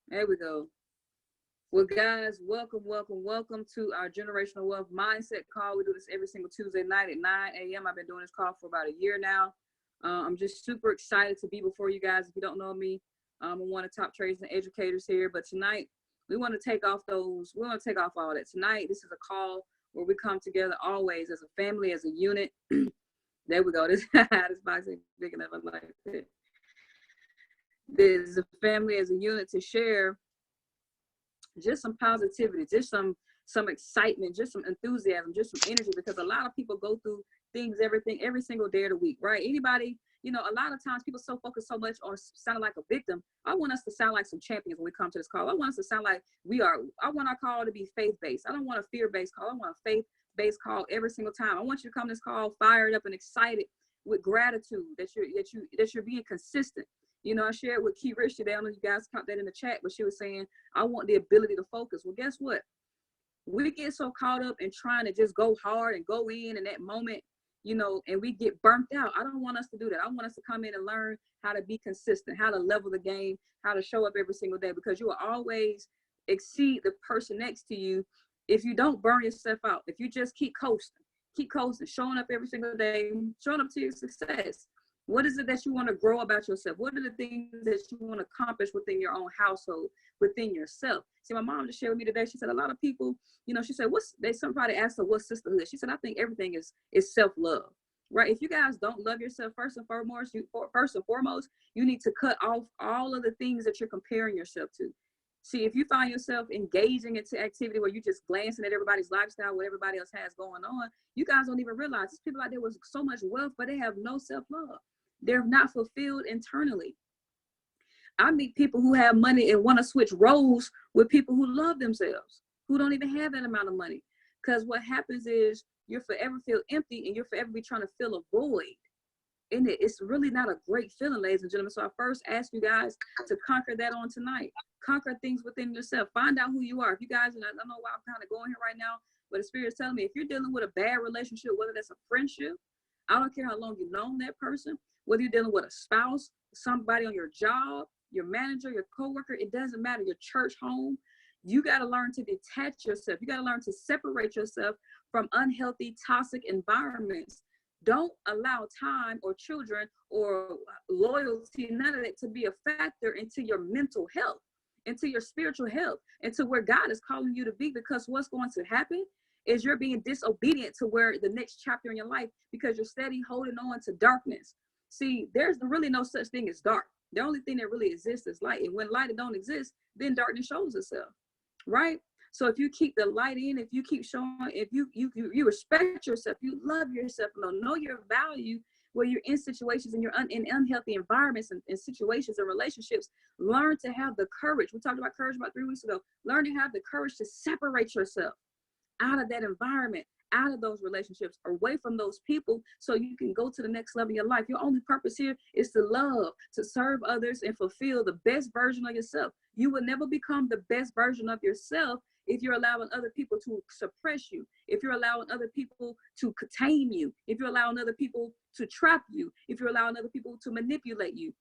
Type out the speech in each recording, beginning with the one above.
There we go. Well, guys, welcome to our generational wealth mindset call. We do this every single Tuesday night at 9 a.m. I've been doing this call for about a year now. I'm just super excited to be before you guys. If you don't know me, I'm one of the top traders and educators here. But tonight, we want to take off those. We want to take off all that. Tonight, this is a call where we come together always as a family, as a unit. There we go. This box ain't big enough. I like it. There's a family as a unit to share just some positivity, just some excitement, just some enthusiasm, just some energy, because a lot of people go through things, everything, every single day of the week, right? Anybody, a lot of times people so focus so much on sounding like a victim. I want us to sound like some champions when we come to this call. I want us to sound like I want our call to be faith-based. I don't want a fear-based call. I want a faith-based call every single time. I want you to come to this call fired up and excited with gratitude that you're being consistent. I shared with Key Rich today. I don't know if you guys caught that in the chat, but she was saying, I want the ability to focus. Well, guess what? We get so caught up in trying to just go hard and go in that moment, and we get burnt out. I don't want us to do that. I want us to come in and learn how to be consistent, how to level the game, how to show up every single day, because you will always exceed the person next to you if you don't burn yourself out. If you just keep coasting, showing up every single day, showing up to your success. What is it that you want to grow about yourself? What are the things that you want to accomplish within your own household, within yourself? See, my mom just shared with me today. She said a lot of people, she said, somebody asked her what sisterhood. She said, I think everything is self-love, right? If you guys don't love yourself first and foremost, you need to cut off all of the things that you're comparing yourself to. See, if you find yourself engaging into activity where you're just glancing at everybody's lifestyle, what everybody else has going on, you guys don't even realize there's people out there with so much wealth, but they have no self-love. They're not fulfilled internally. I meet people who have money and want to switch roles with people who love themselves, who don't even have that amount of money. Because what happens is you're forever feel empty and you're forever be trying to fill a void. And it's really not a great feeling, ladies and gentlemen. So I first ask you guys to conquer that on tonight. Conquer things within yourself. Find out who you are. If you guys, and I don't know why I'm kind of going here right now, but the Spirit's telling me, if you're dealing with a bad relationship, whether that's a friendship, I don't care how long you've known that person, whether you're dealing with a spouse, somebody on your job, your manager, your coworker, it doesn't matter, your church home, you got to learn to detach yourself. You got to learn to separate yourself from unhealthy, toxic environments. Don't allow time or children or loyalty, none of that, to be a factor into your mental health, into your spiritual health, into where God is calling you to be. Because what's going to happen is you're being disobedient to where the next chapter in your life, because you're steady holding on to darkness. See, there's really no such thing as dark. The only thing that really exists is light. And when light don't exist, then darkness shows itself, right? So if you keep the light in, if you keep showing, if you respect yourself, you love yourself, know your value, where you're in situations and you're in unhealthy environments and situations and relationships, learn to have the courage. We talked about courage about 3 weeks ago. Learn to have the courage to separate yourself out of that environment, out of those relationships, away from those people, so you can go to the next level of your life. Your only purpose here is to love, to serve others, and fulfill the best version of yourself. You will never become the best version of yourself if you're allowing other people to suppress you, if you're allowing other people to contain you, if you're allowing other people to trap you, if you're allowing other people to manipulate you,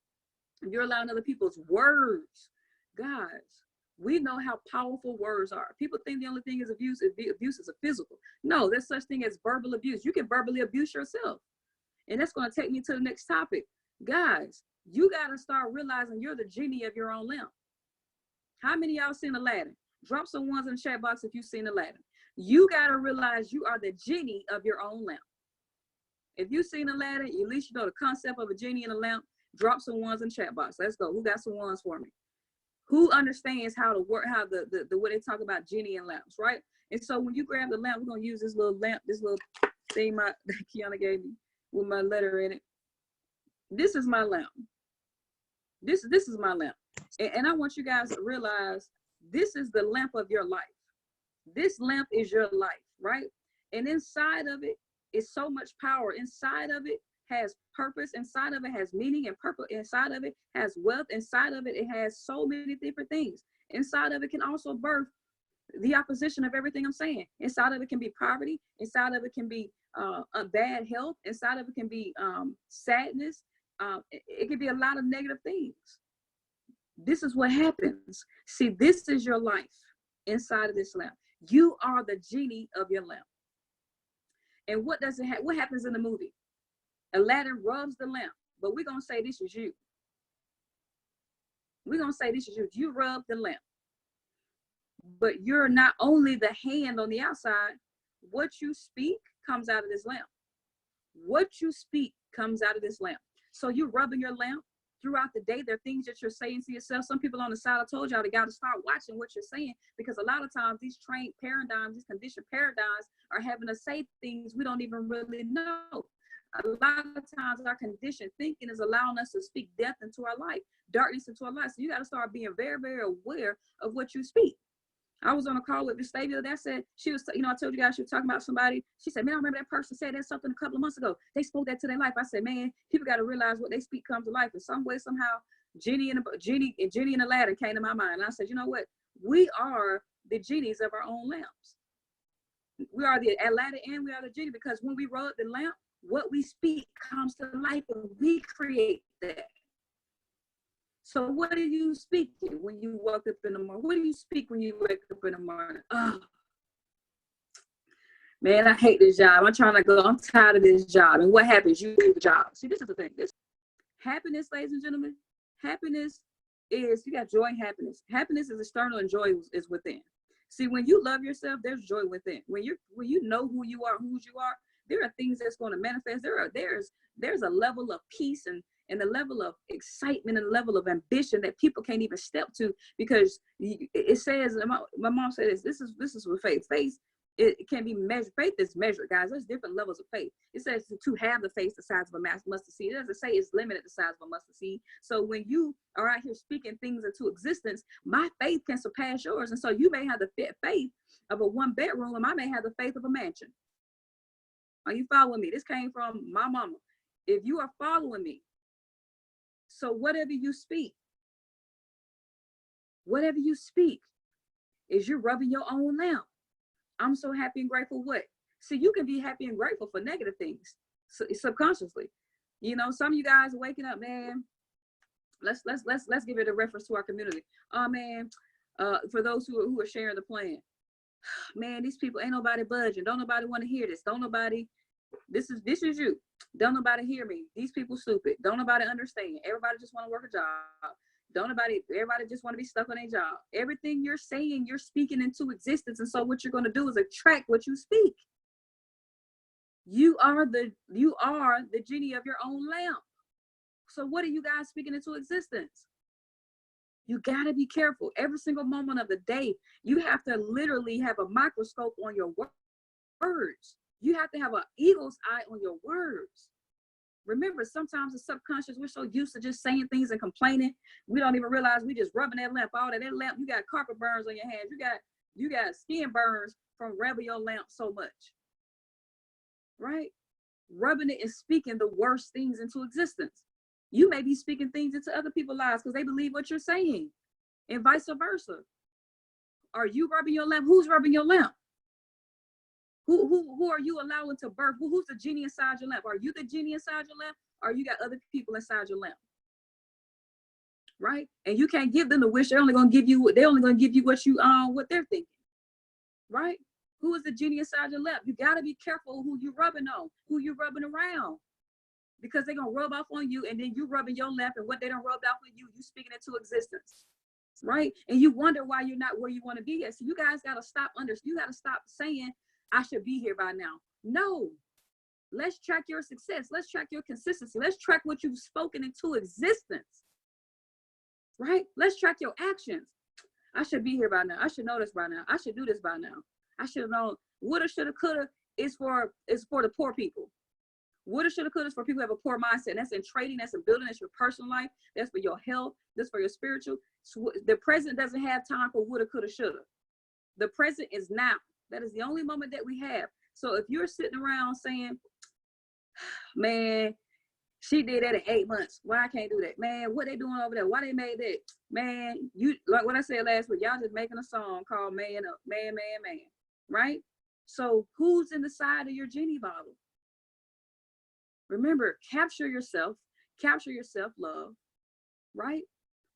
if you're allowing other people's words. Guys, we know how powerful words are. People think the only thing is abuse is a physical. No, there's such thing as verbal abuse. You can verbally abuse yourself. And that's going to take me to the next topic. Guys, you got to start realizing you're the genie of your own lamp. How many of y'all seen Aladdin? Drop some ones in the chat box if you've seen Aladdin. You got to realize you are the genie of your own lamp. If you've seen Aladdin, at least you know the concept of a genie in a lamp. Drop some ones in the chat box. Let's go. Who got some ones for me? Who understands how to work, how the way they talk about genie and lamps, right? And so when you grab the lamp, we're gonna use this little lamp, this little thing that Kiana gave me with my letter in it. This is my lamp. This is my lamp, and I want you guys to realize this is the lamp of your life. This lamp is your life, right? And inside of it is so much power. Inside of it has purpose. Inside of it has meaning and purpose. Inside of it has wealth. Inside of it, it has so many different things. Inside of it can also birth the opposition of everything I'm saying. Inside of it can be poverty. Inside of it can be a bad health. Inside of it can be sadness. It can be a lot of negative things. This is what happens. See, this is your life inside of this lamp. You are the genie of your lamp. And what does it what happens in the movie? Aladdin rubs the lamp, but we're going to say this is you. We're going to say this is you. You rub the lamp. But you're not only the hand on the outside. What you speak comes out of this lamp. What you speak comes out of this lamp. So you're rubbing your lamp throughout the day. There are things that you're saying to yourself. Some people on the side, I told y'all, they got to start watching what you're saying, because a lot of times these trained paradigms, these conditioned paradigms are having us say things we don't even really know. A lot of times our conditioned thinking is allowing us to speak death into our life, darkness into our life. So you got to start being very, very aware of what you speak. I was on a call with Vestavia that said, she was, I told you guys she was talking about somebody. She said, man, I remember that person said that something a couple of months ago. They spoke that to their life. I said, man, people got to realize what they speak comes to life. In some way, somehow, Genie and Aladdin came to my mind. And I said, you know what? We are the genies of our own lamps. We are the Aladdin and we are the genie, because when we rub the lamp, what we speak comes to life and we create that. So what are you speaking when you wake up in the morning? What do you speak when you wake up in the morning? Oh, man, I hate this job. I'm trying to go. I'm tired of this job. And what happens? You leave the job. See, this is the thing. This happiness, ladies and gentlemen, happiness is, you got joy and happiness. Happiness is external and joy is within. See, when you love yourself, there's joy within. When you know who you are, whose you are, there are things that's going to manifest. There's a level of peace and a level of excitement and a level of ambition that people can't even step to, because it says, my mom said this is with faith. Faith, it can be measured. Faith is measured, guys. There's different levels of faith. It says to have the faith the size of a mustard seed. It doesn't say it's limited the size of a mustard seed. So when you are out here speaking things into existence, my faith can surpass yours. And so you may have the faith of a 1-bedroom, and I may have the faith of a mansion. Are you following me? This came from my mama. If you are following me, so whatever you speak is you're rubbing your own lamp. I'm so happy and grateful. What? See, you can be happy and grateful for negative things subconsciously. Some of you guys are waking up, man. Let's give it a reference to our community. Oh man, for those who are sharing the plan, man, these people ain't nobody budging. Don't nobody want to hear this. Don't nobody. This is you. Don't nobody hear me. These people stupid. Don't nobody understand. Everybody just want to work a job. Everybody just want to be stuck on a job. Everything you're saying, you're speaking into existence. And so what you're going to do is attract what you speak. You are the genie of your own lamp. So what are you guys speaking into existence? You got to be careful. Every single moment of the day, you have to literally have a microscope on your words. You have to have an eagle's eye on your words. Remember, sometimes the subconscious, we're so used to just saying things and complaining, we don't even realize we just rubbing that lamp. All that lamp, you got carpet burns on your hands. You got skin burns from rubbing your lamp so much. Right? Rubbing it and speaking the worst things into existence. You may be speaking things into other people's lives because they believe what you're saying, and vice versa. Are you rubbing your lamp? Who's rubbing your lamp? Who are you allowing to birth? Who's the genie inside your lamp? Are you the genie inside your lamp, or you got other people inside your lamp? Right? And you can't give them the wish. They're only gonna give you what they're thinking. Right? Who is the genie inside your lamp? You gotta be careful who you rubbing on, who you rubbing around, because they're gonna rub off on you, and then you rubbing your lamp, and what they don't rub off on you, you speaking it to existence. Right? And you wonder why you're not where you want to be at. So you guys gotta stop you gotta stop saying, I should be here by now. No. Let's track your success. Let's track your consistency. Let's track what you've spoken into existence. Right? Let's track your actions. I should be here by now. I should know this by now. I should do this by now. I should have known. Woulda, shoulda, coulda is for the poor people. Woulda, shoulda, coulda is for people who have a poor mindset. That's in trading. That's in building. That's your personal life. That's for your health. That's for your spiritual. So the present doesn't have time for woulda, coulda, shoulda. The present is now. That is the only moment that we have. So if you're sitting around saying, man, she did that in 8 months. Why I can't do that? Man, what they doing over there? Why they made that? Man, you, like what I said last week, y'all just making a song called Man Up, Man, Man, Man, right? So who's in the side of your genie bottle? Remember, capture yourself, love, right?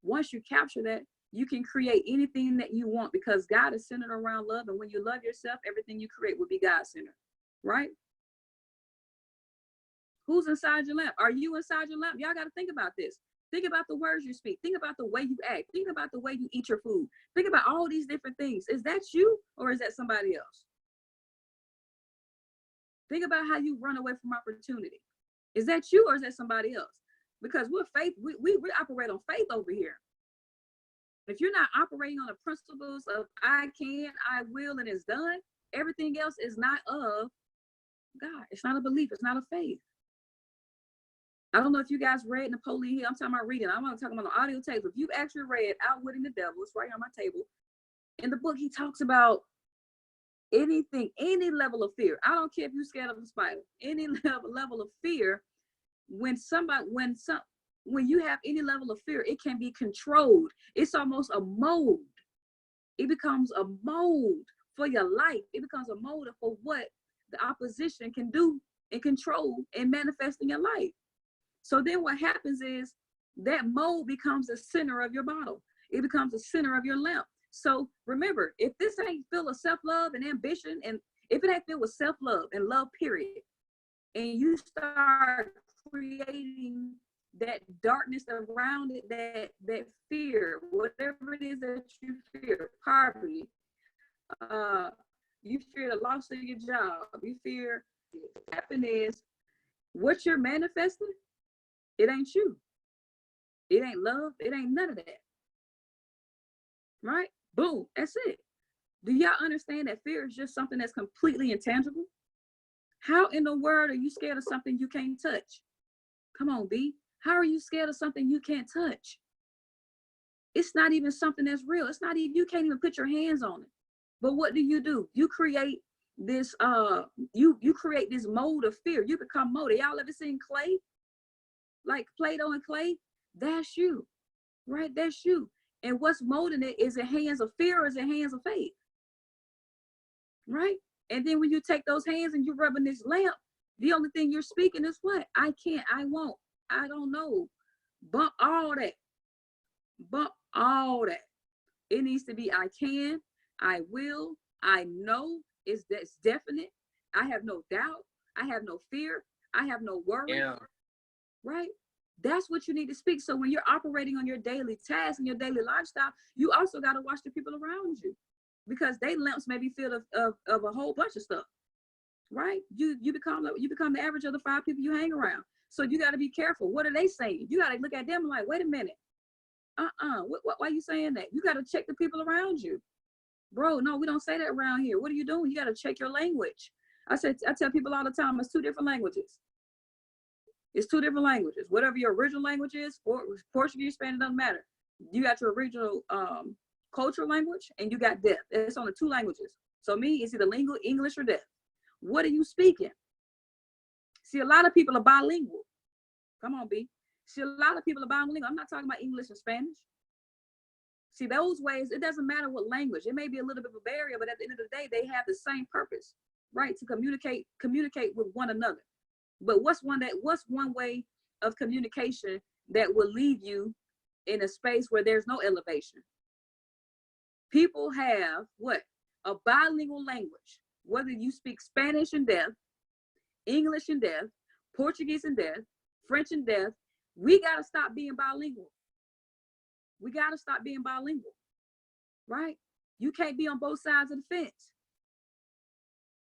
Once you capture that, you can create anything that you want, because God is centered around love. And when you love yourself, everything you create will be God-centered, right? Who's inside your lamp? Are you inside your lamp? Y'all got to think about this. Think about the words you speak. Think about the way you act. Think about the way you eat your food. Think about all these different things. Is that you, or is that somebody else? Think about how you run away from opportunity. Is that you, or is that somebody else? Because we're faith, we operate on faith over here. If you're not operating on the principles of I can, I will, and it's done, everything else is not of God. It's not a belief. It's not a faith. I don't know if you guys read Napoleon Hill. I'm talking about reading. I'm not talking about the audio tape. If you've actually read Outwitting the Devil, it's right here on my table. In the book, he talks about anything, any level of fear. I don't care if you're scared of a spider. Any level of fear, when you have any level of fear, it can be controlled. It's almost a mold. It becomes a mold for your life. It becomes a mold for what the opposition can do and control and manifest in your life. So then what happens is that mold becomes the center of your bottle. It becomes the center of your lamp. So remember, if this ain't filled with self-love and ambition, and if it ain't filled with self-love and love, period, and you start creating that darkness around it, that fear, whatever it is that you fear, poverty, you fear the loss of your job, you fear happiness, what you're manifesting, it ain't you. It ain't love. It ain't none of that. Right? Boom. That's it. Do y'all understand that fear is just something that's completely intangible? How in the world are you scared of something you can't touch? Come on, B. How are you scared of something you can't touch? It's not even something that's real. It's not even, you can't even put your hands on it. But what do? You create this, you create this mold of fear. You become mold. Y'all ever seen clay? Like Play-Doh and clay? That's you, right? That's you. And what's molding it? Is it hands of fear, or is it hands of faith? Right? And then when you take those hands and you're rubbing this lamp, the only thing you're speaking is what? I can't, I won't, I don't know. Bump all that. Bump all that. It needs to be I can, I will, I know. That's definite. I have no doubt. I have no fear. I have no worry. Yeah. Right? That's what you need to speak. So when you're operating on your daily tasks and your daily lifestyle, you also got to watch the people around you, because they lamps may be filled of a whole bunch of stuff. Right? You become the average of the 5 people you hang around. So you got to be careful. What are they saying? You got to look at them and like, wait a minute. Why are you saying that? You got to check the people around you. Bro, no, we don't say that around here. What are you doing? You got to check your language. I tell people all the time, it's 2 different languages. It's 2 different languages. Whatever your original language is, Portuguese, Spanish, doesn't matter. You got your original cultural language, and you got deaf. It's only 2 languages. So me, it's either English or deaf. What are you speaking? See, a lot of people are bilingual. Come on, B. See, a lot of people are bilingual. I'm not talking about English and Spanish. See, those ways, it doesn't matter what language. It may be a little bit of a barrier, but at the end of the day, they have the same purpose, right? To communicate with one another. But what's one way of communication that will leave you in a space where there's no elevation? People have what? A bilingual language. Whether you speak Spanish and deaf, English and deaf, Portuguese and deaf, French and deaf, we got to stop being bilingual. We got to stop being bilingual, right? You can't be on both sides of the fence.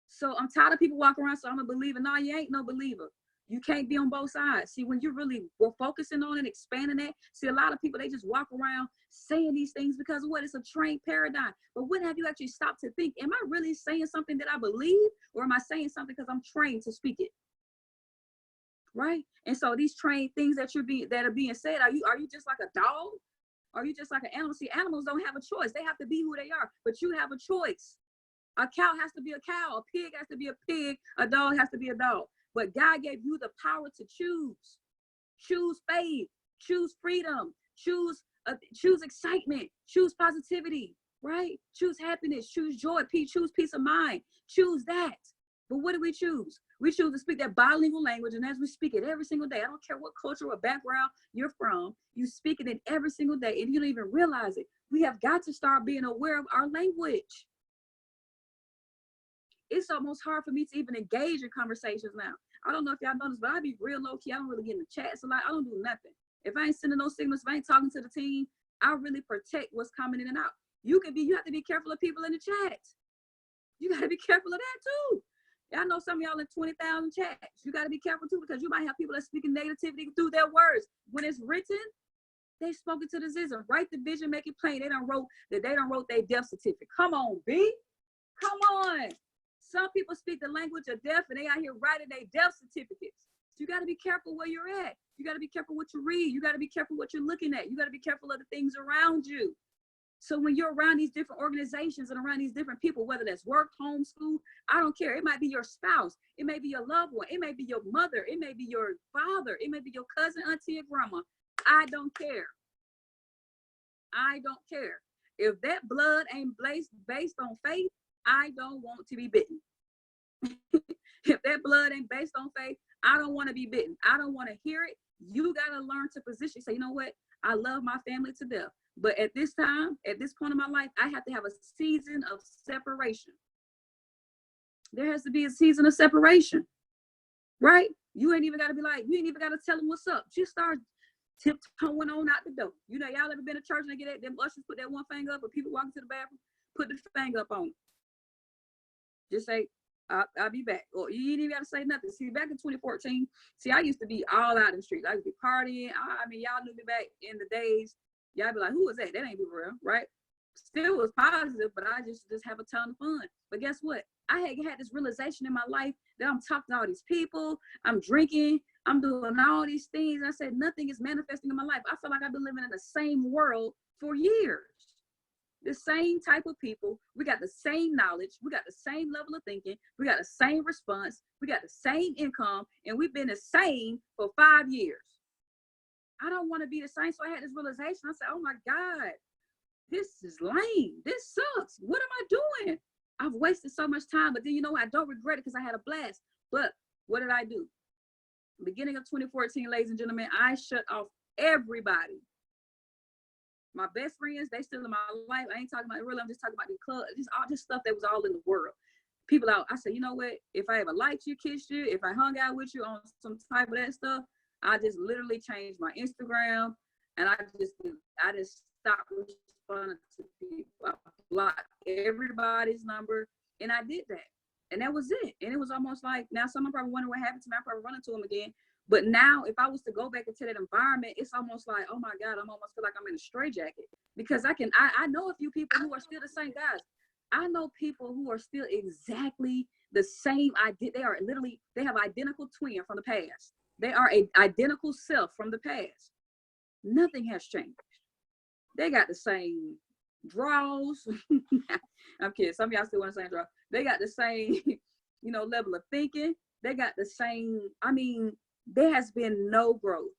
So I'm tired of people walking around, so I'm a believer. No, you ain't no believer. You can't be on both sides. See, when you really were focusing on it, expanding that, see, a lot of people, they just walk around saying these things because of what? It's a trained paradigm. But when have you actually stopped to think, am I really saying something that I believe, or am I saying something because I'm trained to speak it? Right? And so these trained things that are being said, are you just like a dog? Are you just like an animal? See, animals don't have a choice. They have to be who they are, but you have a choice. A cow has to be a cow. A pig has to be a pig. A dog has to be a dog. But God gave you the power to choose. Choose faith. Choose freedom. Choose excitement. Choose positivity. Right? Choose happiness. Choose joy. Choose peace of mind. Choose that. But what do we choose? We choose to speak that bilingual language, and as we speak it every single day, I don't care what culture or background you're from, you speak it in every single day, and you don't even realize it. We have got to start being aware of our language. It's almost hard for me to even engage in conversations now. I don't know if y'all noticed, but I be real low key. I don't really get in the chats a lot. I don't do nothing. If I ain't sending no signals, if I ain't talking to the team, I really protect what's coming in and out. You have to be careful of people in the chat. You got to be careful of that too. I know some of y'all in 20,000 chats. You got to be careful too, because you might have people that speaking negativity through their words. When it's written, they spoken to the zism. Write the vision, make it plain. They done wrote their death certificate. Come on, B. Come on. Some people speak the language of death and they out here writing their death certificates. So you got to be careful where you're at. You got to be careful what you read. You got to be careful what you're looking at. You got to be careful of the things around you. So when you're around these different organizations and around these different people, whether that's work, home, school, I don't care. It might be your spouse. It may be your loved one. It may be your mother. It may be your father. It may be your cousin, auntie, or grandma. I don't care. I don't care. If that blood ain't based on faith, I don't want to be bitten. If that blood ain't based on faith, I don't want to be bitten. I don't want to hear it. You got to learn to position. Say, you know what? I love my family to death. But at this time, at this point in my life, I have to have a season of separation. There has to be a season of separation, right? You ain't even got to tell them what's up. Just start tiptoeing on out the door. You know, y'all ever been to church and they get them ushers put that one finger up, or people walking to the bathroom, put the finger up on it. Just say, I'll be back. Or you ain't even got to say nothing. See, back in 2014, I used to be all out in the streets. I used to be partying. I mean, y'all knew me back in the days. Y'all be like, who is that? That ain't be real, right? Still was positive, but I just have a ton of fun. But guess what? I had this realization in my life that I'm talking to all these people. I'm drinking. I'm doing all these things. I said, nothing is manifesting in my life. I feel like I've been living in the same world for years. The same type of people. We got the same knowledge. We got the same level of thinking. We got the same response. We got the same income. And we've been the same for 5 years. I don't want to be the same. So I had this realization. I said, oh my God, this is lame. This sucks. What am I doing? I've wasted so much time. But then, you know, I don't regret it because I had a blast. But what did I do? Beginning of 2014, ladies and gentlemen, I shut off everybody. My best friends, they still in my life. I ain't talking about really, I'm just talking about the club, just all this stuff that was all in the world. People out, I said, you know what? If I ever liked you, kissed you, if I hung out with you on some type of that stuff, I just literally changed my Instagram, and I just stopped responding to people. I blocked everybody's number, and I did that. And that was it. And it was almost like, now someone probably wondering what happened to me. I probably run into them again. But now, if I was to go back into that environment, it's almost like, oh my God, I'm almost feel like I'm in a straitjacket, because I know a few people who are still the same guys. I know people who are still exactly the same. They have identical twin from the past. They are a identical self from the past. Nothing has changed. They got the same draws. I'm kidding. Some of y'all still want the same draw. They got the same, level of thinking. They got the same, there has been no growth.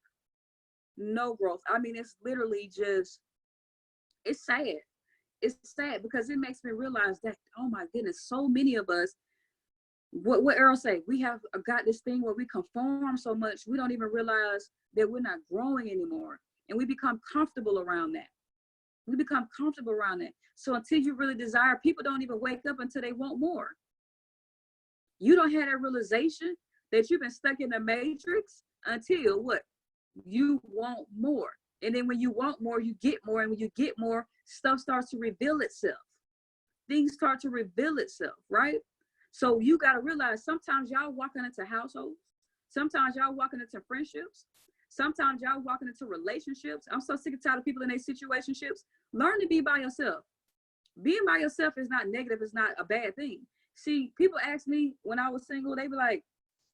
No growth. It's literally just, it's sad. It's sad because it makes me realize that, oh my goodness, so many of us, what Earl say, we have got this thing where we conform so much, we don't even realize that we're not growing anymore. And we become comfortable around that. So until you really desire, people don't even wake up until they want more. You don't have that realization that you've been stuck in the matrix until what? You want more. And then when you want more, you get more. And when you get more, stuff starts to reveal itself. Things start to reveal itself, right? So you got to realize sometimes y'all walking into households. Sometimes y'all walking into friendships. Sometimes y'all walking into relationships. I'm so sick and tired of people in their situationships. Learn to be by yourself. Being by yourself is not negative. It's not a bad thing. See, people ask me when I was single, they be like,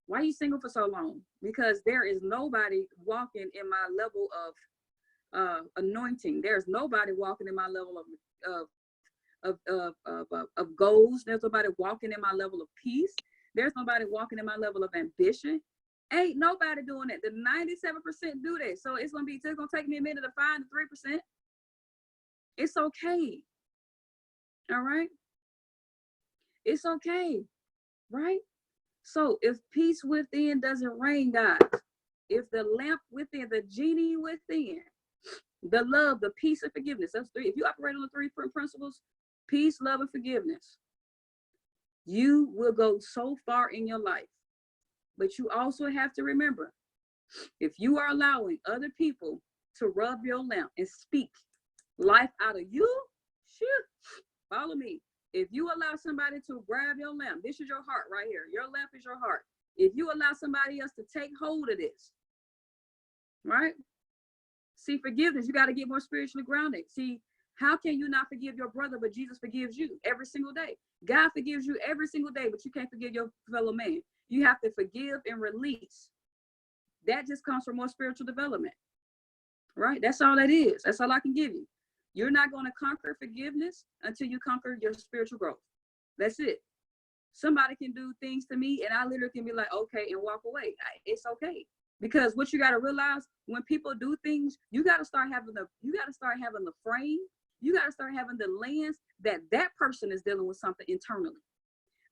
why are you single for so long? Because there is nobody walking in my level of anointing. There's nobody walking in my level of goals. There's nobody walking in my level of peace. There's nobody walking in my level of ambition. Ain't nobody doing it. The 97% do that. So it's gonna take me a minute to find the 3%. It's okay. All right. It's okay. Right? So if peace within doesn't reign, guys, if the lamp within, the genie within, the love, the peace, and forgiveness, that's three. If you operate on the three principles, peace, love, and forgiveness, you will go so far in your life. But you also have to remember, if you are allowing other people to rub your lamp and speak life out of you, shoot, follow me. If you allow somebody to grab your lamp, this is your heart right here. Your lamp is your heart. If you allow somebody else to take hold of this, right? See, forgiveness, you got to get more spiritually grounded. See, how can you not forgive your brother, but Jesus forgives you every single day? God forgives you every single day, but you can't forgive your fellow man. You have to forgive and release. That just comes from more spiritual development, right? That's all that is. That's all I can give you. You're not going to conquer forgiveness until you conquer your spiritual growth. That's it. Somebody can do things to me and I literally can be like, okay, and walk away. It's okay. Because what you got to realize, when people do things, you got to start having the frame. You got to start having the lens that person is dealing with something internally.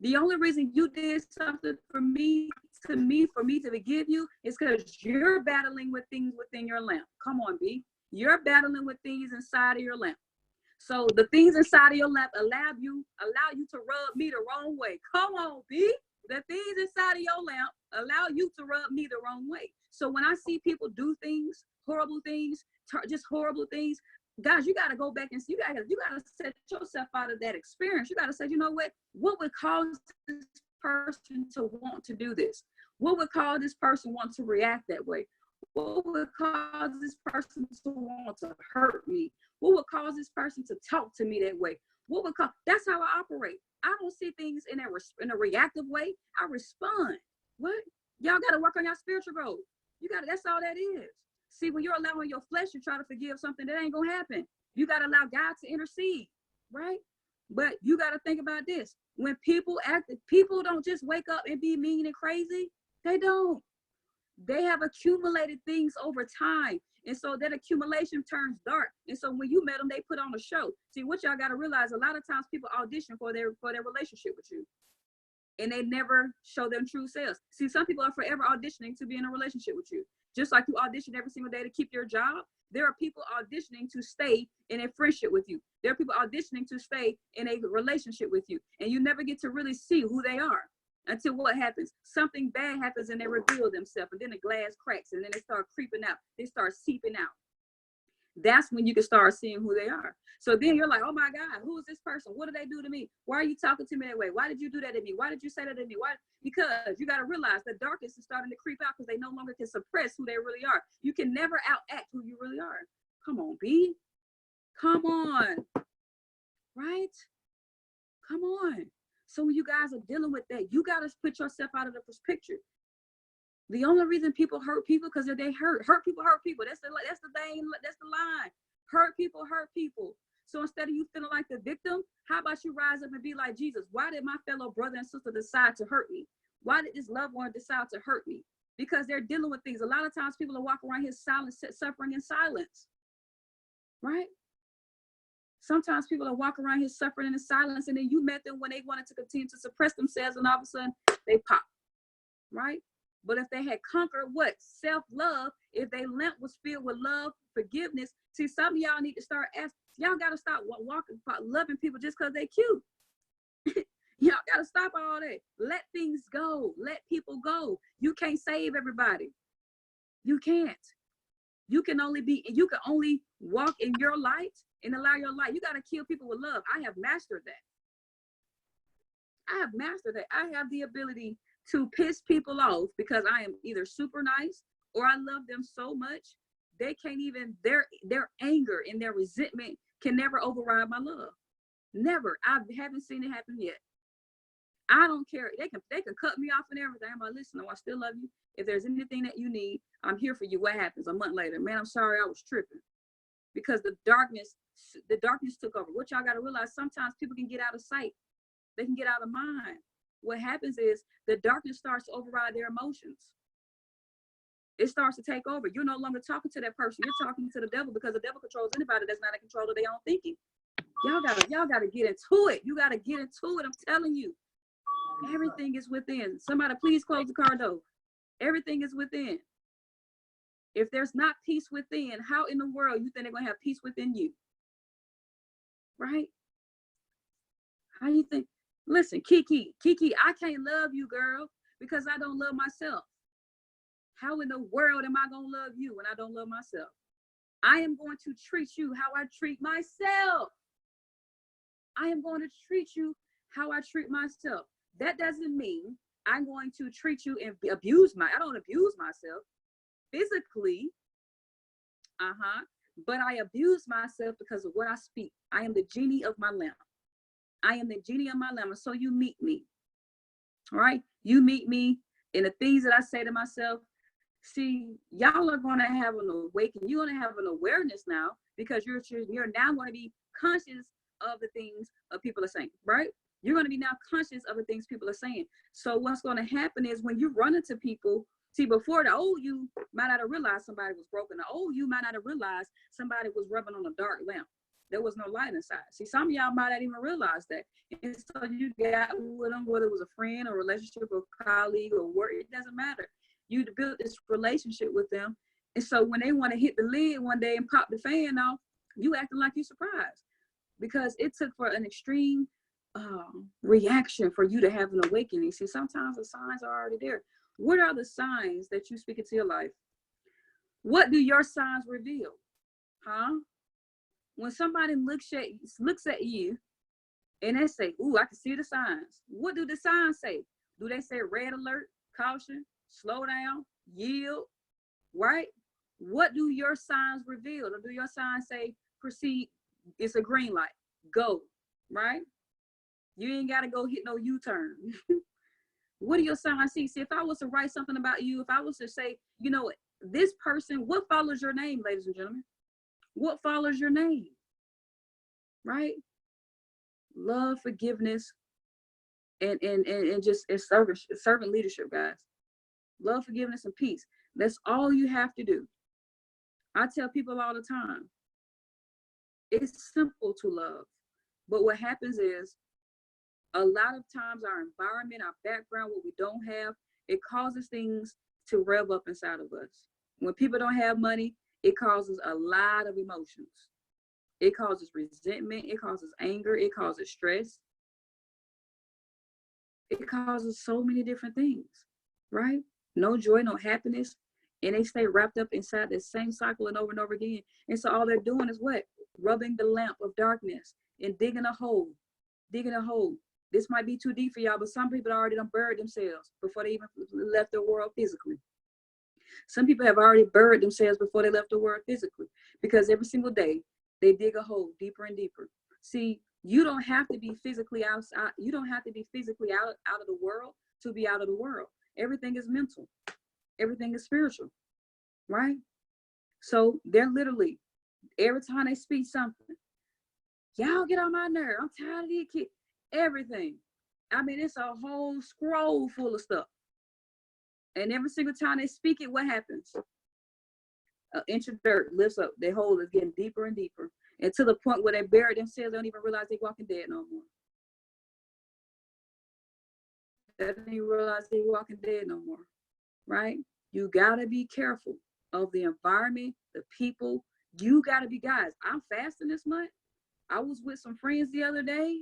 The only reason you did something for me to forgive you is because you're battling with things within your lamp. Come on, B. You're battling with things inside of your lamp. So the things inside of your lamp allow you to rub me the wrong way. Come on, B. The things inside of your lamp allow you to rub me the wrong way. So when I see people do things, horrible things, just horrible things, guys, you got to go back and see. You got to set yourself out of that experience. You got to say, you know what would cause this person to want to do this? What would cause this person want to react that way? What would cause this person to want to hurt me? What would cause this person to talk to me that way? That's how I operate. I don't see things in a reactive way. I respond. What? Y'all got to work on your spiritual growth. That's all that is. See, when you're allowing your flesh to try to forgive something, that ain't going to happen. You got to allow God to intercede, right? But you got to think about this. When people don't just wake up and be mean and crazy. They don't. They have accumulated things over time. And so that accumulation turns dark. And so when you met them, they put on a show. See, what y'all got to realize, a lot of times people audition for their relationship with you. And they never show them true selves. See, some people are forever auditioning to be in a relationship with you. Just like you audition every single day to keep your job, there are people auditioning to stay in a friendship with you. There are people auditioning to stay in a relationship with you. And you never get to really see who they are until what happens? Something bad happens and they reveal themselves. And then the glass cracks and then they start creeping out. They start seeping out. That's when you can start seeing who they are. So then you're like, oh my God, who is this person? What did they do to me? Why are you talking to me that way? Why did you do that to me? Why did you say that to me? Why? Because you got to realize the darkness is starting to creep out because they no longer can suppress who they really are. You can never outact who you really are. Come on, B. Come on. Right? Come on. So when you guys are dealing with that, you got to put yourself out of the picture. The only reason people hurt people because they hurt people. That's the thing. That's the line. Hurt people. So instead of you feeling like the victim, how about you rise up and be like Jesus? Why did my fellow brother and sister decide to hurt me? Why did this loved one decide to hurt me? Because they're dealing with things. A lot of times people are walking around here suffering in silence, right? Sometimes people are walking around here suffering in silence, and then you met them when they wanted to continue to suppress themselves, and all of a sudden they pop, right? But if they had conquered what? Self-love, if their lamp was filled with love, forgiveness. See, some of y'all need to start asking. Y'all got to stop walking, loving people just because they cute. Y'all got to stop all that. Let things go. Let people go. You can't save everybody. You can't. You can only walk in your light and allow your light. You got to kill people with love. I have mastered that. I have the ability to piss people off because I am either super nice or I love them so much they can't even, their anger and their resentment can never override my love. Never. I haven't seen it happen yet. I don't care. They can cut me off and everything. I'm like, listen, I still love you. If there's anything that you need, I'm here for you. What happens a month later? Man, I'm sorry, I was tripping. Because the darkness took over. What y'all got to realize, sometimes people can get out of sight. They can get out of mind. What happens is the darkness starts to override their emotions. It starts to take over. You're no longer talking to that person. You're talking to the devil, because the devil controls anybody that's not in control of their own thinking. Y'all gotta get into it. You gotta get into it. I'm telling you. Everything is within. Somebody please close the car door. Everything is within. If there's not peace within, how in the world you think they're going to have peace within you? Right? How you think? Listen, Kiki, I can't love you, girl, because I don't love myself. How in the world am I going to love you when I don't love myself? I am going to treat you how I treat myself. I am going to treat you how I treat myself. That doesn't mean I'm going to treat you and I don't abuse myself physically. But I abuse myself because of what I speak. I am the genie of my lamp. I am the genie of my lamp. And so you meet me. All right. You meet me in the things that I say to myself. See, y'all are going to have an awakening. You're going to have an awareness now because you're now going to be conscious of the things people are saying, right? You're going to be now conscious of the things people are saying. So what's going to happen is when you run into people, see, before the old you might not have realized somebody was broken. The old you might not have realized somebody was rubbing on a dark lamp. There was no light inside. See, some of y'all might not even realize that. And so you got with them, whether it was a friend or relationship or colleague or work, it doesn't matter. You built this relationship with them. And so when they want to hit the lid one day and pop the fan off, you acting like you're surprised. Because it took for an extreme reaction for you to have an awakening. See, sometimes the signs are already there. What are the signs that you speak into your life? What do your signs reveal? When somebody looks at you and they say, ooh, I can see the signs. What do the signs say? Do they say red alert, caution, slow down, yield, right? What do your signs reveal? Or do your signs say proceed? It's a green light, go, right? You ain't got to go hit no U-turn. What do your signs see? See, if I was to write something about you, if I was to say, you know, this person, what follows your name, ladies and gentlemen? What follows your name? Right? Love, forgiveness, and just servant leadership, guys. Love, forgiveness, and peace. That's all you have to do. I tell people all the time, it's simple to love. But what happens is a lot of times our environment, our background, what we don't have, it causes things to rev up inside of us. When people don't have money, it causes a lot of emotions. It causes resentment. It causes anger. It causes stress. It causes so many different things, right? No joy, no happiness. And they stay wrapped up inside the same cycle and over again. And so all they're doing is what? Rubbing the lamp of darkness and digging a hole. This might be too deep for y'all, but some people already done buried themselves before they even left the world physically. Some people have already buried themselves before they left the world physically, because every single day they dig a hole deeper and deeper. See, you don't have to be physically outside. You don't have to be physically out of the world to be out of the world. Everything is mental. Everything is spiritual, right? So they're literally, every time they speak something, y'all get on my nerve. I'm tired of these kids. Everything. I mean, it's a whole scroll full of stuff. And every single time they speak it, what happens? An inch of dirt lifts up. Their hole is getting deeper and deeper. And to the point where they bury themselves, they don't even realize they're walking dead no more. They don't even realize they're walking dead no more, right? You got to be careful of the environment, the people. You got to be, guys, I'm fasting this month. I was with some friends the other day,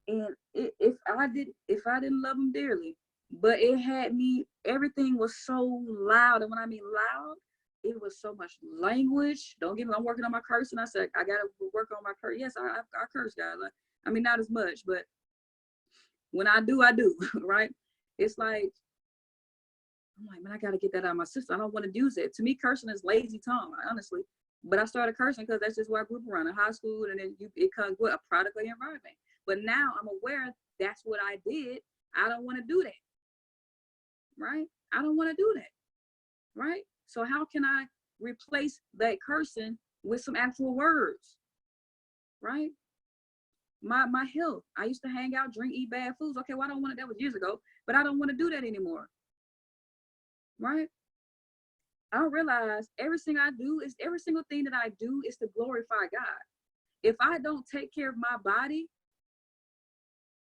and if I didn't love them dearly, but it had me, everything was so loud. And when I mean loud, it was so much language. Don't get me, I'm working on my cursing. I said, I got to work on my curse. Yes, I curse, guys. I mean, not as much, but when I do, right? It's like, I'm like, man, I got to get that out of my system. I don't want to use it. To me, cursing is lazy tongue, honestly. But I started cursing because that's just what I grew up around in high school, and then it comes with a product of the environment. But now I'm aware that's what I did. I don't want to do that, right? I don't want to do that, right? So how can I replace that cursing with some actual words, right? My health. I used to hang out, drink, eat bad foods. Okay, well, I don't want to, that was years ago, but I don't want to do that anymore, right? I realize every single thing that I do is to glorify God. If I don't take care of my body,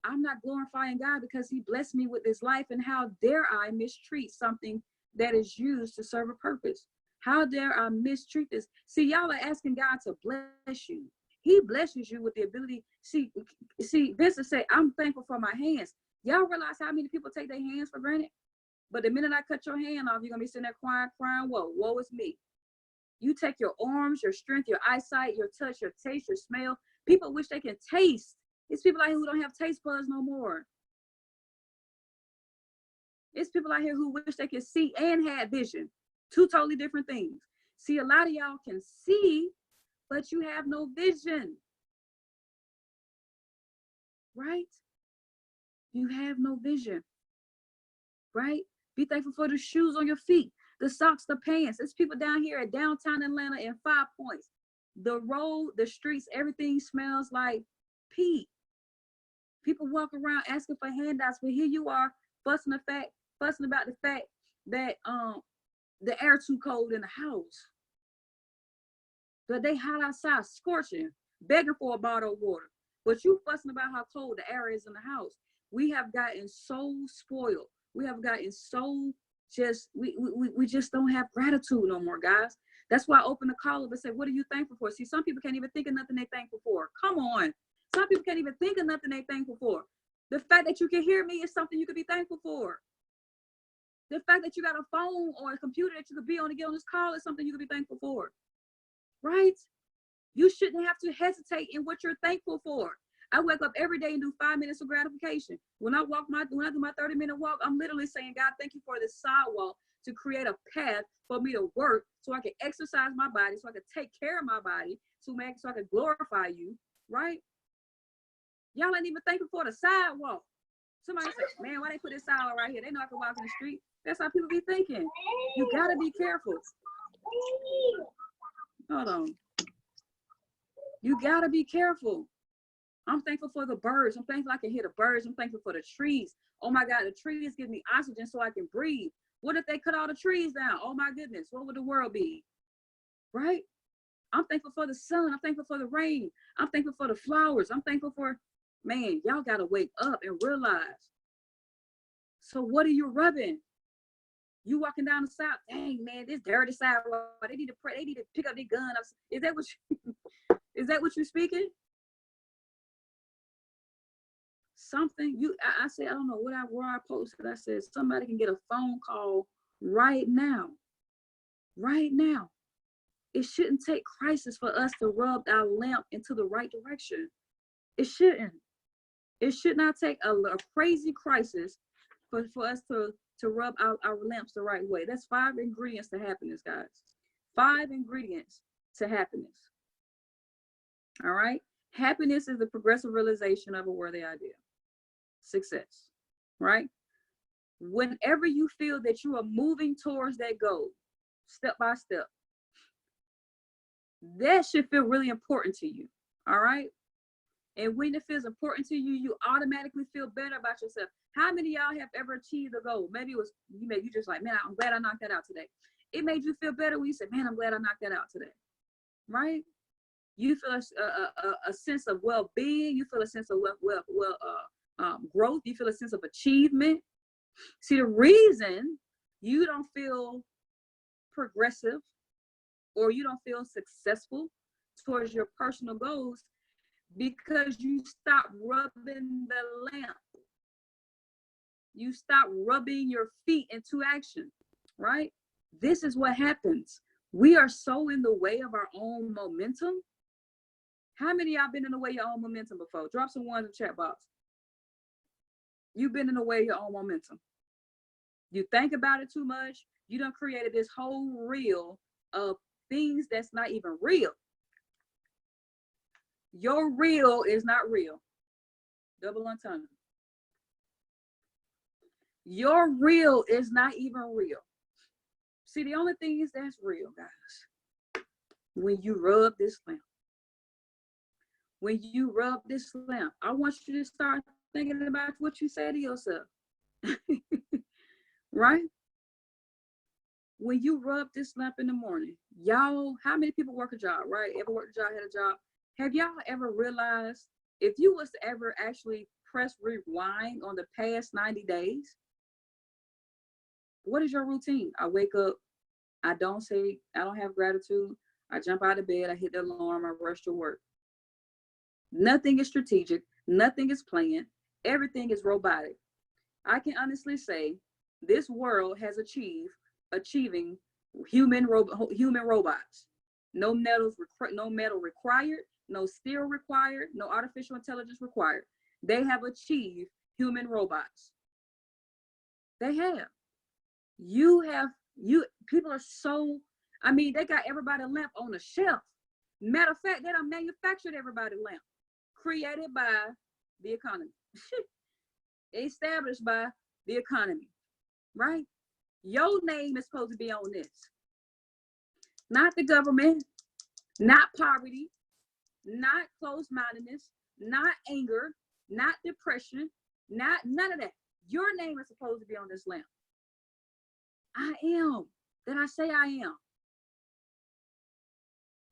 I'm not glorifying God because he blessed me with this life. And how dare I mistreat something that is used to serve a purpose? How dare I mistreat this? See, y'all are asking God to bless you. He blesses you with the ability. See, Vincent say, I'm thankful for my hands. Y'all realize how many people take their hands for granted? But the minute I cut your hand off, you're going to be sitting there crying, woe is me. You take your arms, your strength, your eyesight, your touch, your taste, your smell. People wish they can taste. It's people out here who don't have taste buds no more. It's people out here who wish they could see and had vision. Two totally different things. See, a lot of y'all can see, but you have no vision. Right? You have no vision. Right? Be thankful for the shoes on your feet, the socks, the pants. There's people down here at downtown Atlanta in 5 Points. The road, the streets, everything smells like pee. People walk around asking for handouts, but here you are fussing about the fact that the air too cold in the house. But they hot outside, scorching, begging for a bottle of water. But you fussing about how cold the air is in the house. We have gotten so spoiled. We have gotten so just, we just don't have gratitude no more, guys. That's why I opened the call up and said, what are you thankful for? See, some people can't even think of nothing they're thankful for. Come on. Some people can't even think of nothing they're thankful for. The fact that you can hear me is something you could be thankful for. The fact that you got a phone or a computer that you could be on to get on this call is something you could be thankful for. Right? You shouldn't have to hesitate in what you're thankful for. I wake up every day and do 5 minutes of gratification. When I do my 30-minute walk, I'm literally saying, God, thank you for this sidewalk to create a path for me to work so I can exercise my body, so I can take care of my body, so I can glorify you, right? Y'all ain't even thankful for the sidewalk. Somebody said, man, why they put this sidewalk right here? They know I can walk in the street. That's how people be thinking. You gotta be careful. Hold on. You gotta be careful. I'm thankful for the birds. I'm thankful I can hear the birds. I'm thankful for the trees. Oh my God, the trees give me oxygen so I can breathe. What if they cut all the trees down? Oh my goodness, what would the world be? Right? I'm thankful for the sun. I'm thankful for the rain. I'm thankful for the flowers. I'm thankful for, man, y'all gotta wake up and realize. So what are you rubbing? You walking down the side, dang man, this dirty sidewalk. They need to pray. They need to pick up their gun. Is that what is that what you're speaking? Something I said, I don't know where I posted. I said somebody can get a phone call right now. Right now. It shouldn't take crisis for us to rub our lamp into the right direction. It shouldn't. It should not take a crazy crisis for us to rub our lamps the right way. That's 5 ingredients to happiness, guys. 5 ingredients to happiness. All right. Happiness is the progressive realization of a worthy idea. Success, right? Whenever you feel that you are moving towards that goal, step by step, that should feel really important to you. All right. And when it feels important to you, you automatically feel better about yourself. How many of y'all have ever achieved a goal? Maybe it was you just like, man, I'm glad I knocked that out today. It made you feel better when you said, man, I'm glad I knocked that out today. Right? You feel a sense of well-being. You feel a sense of growth. You feel a sense of achievement. See, the reason you don't feel progressive or you don't feel successful towards your personal goals because you stop rubbing the lamp. You stop rubbing your feet into action, right? This is what happens. We are so in the way of our own momentum. How many of y'all been in the way of your own momentum before? Drop some ones in the chat box. You've been in the way of your own momentum. You think about it too much. You done created this whole reel of things that's not even real. Your reel is not real. Double entendre. Your reel is not even real. See, the only thing is that's real, guys. When you rub this lamp. When you rub this lamp, I want you to start thinking about what you say to yourself. Right? When you rub this lamp in the morning, y'all, how many people work a job, right? Ever worked a job, had a job? Have y'all ever realized if you was to ever actually press rewind on the past 90 days, what is your routine? I wake up, I don't have gratitude. I jump out of bed, I hit the alarm, I rush to work. Nothing is strategic, nothing is planned, everything is robotic. I can honestly say this world has achieving human robots. No no metal required, no steel required, no artificial intelligence required. They have achieved human robots. They have. People are so, I mean, they got everybody lamp on a shelf. Matter of fact, they done manufactured everybody lamp, created by the economy, established by the economy, right? Your name is supposed to be on this. Not the government, not poverty, not closed-mindedness, not anger, not depression, not none of that. Your name is supposed to be on this lamp. I am. Then I say I am.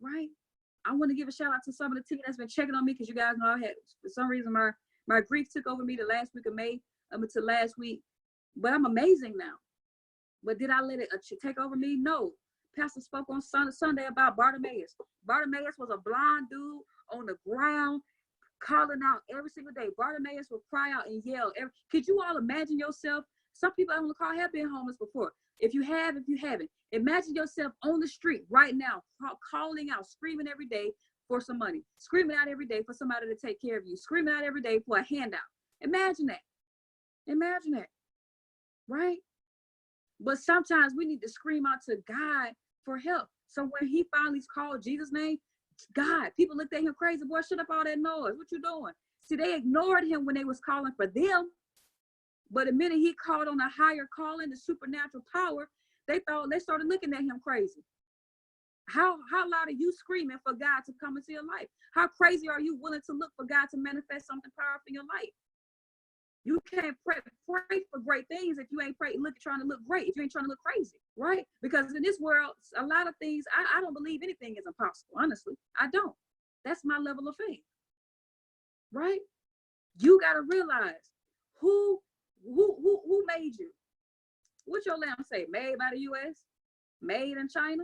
Right? I want to give a shout out to some of the team that's been checking on me, because you guys know I had, for some reason, my grief took over me the last week of May until last week. But I'm amazing now. But did I let it take over me? No. Pastor spoke on Sunday about Bartimaeus. Bartimaeus was a blind dude on the ground calling out every single day. Bartimaeus would cry out and yell. Could you all imagine yourself? Some people on the call have been homeless before. If you haven't, imagine yourself on the street right now, calling out, screaming every day for some money, screaming out every day for somebody to take care of you, screaming out every day for a handout. Imagine that. Imagine that. Right? But sometimes we need to scream out to God for help. So when he finally called Jesus' name, God, people looked at him crazy. Boy, shut up all that noise. What you doing? See, they ignored him when they was calling for them. But the minute he called on a higher calling, the supernatural power, they started looking at him crazy. How loud are you screaming for God to come into your life? How crazy are you willing to look for God to manifest something powerful in your life? You can't pray for great things if you ain't trying to look great, if you ain't trying to look crazy, right? Because in this world, a lot of things, I don't believe anything is impossible, honestly. I don't. That's my level of faith, right? You got to realize who made you? What your lamp say? Made by the U.S.? Made in China?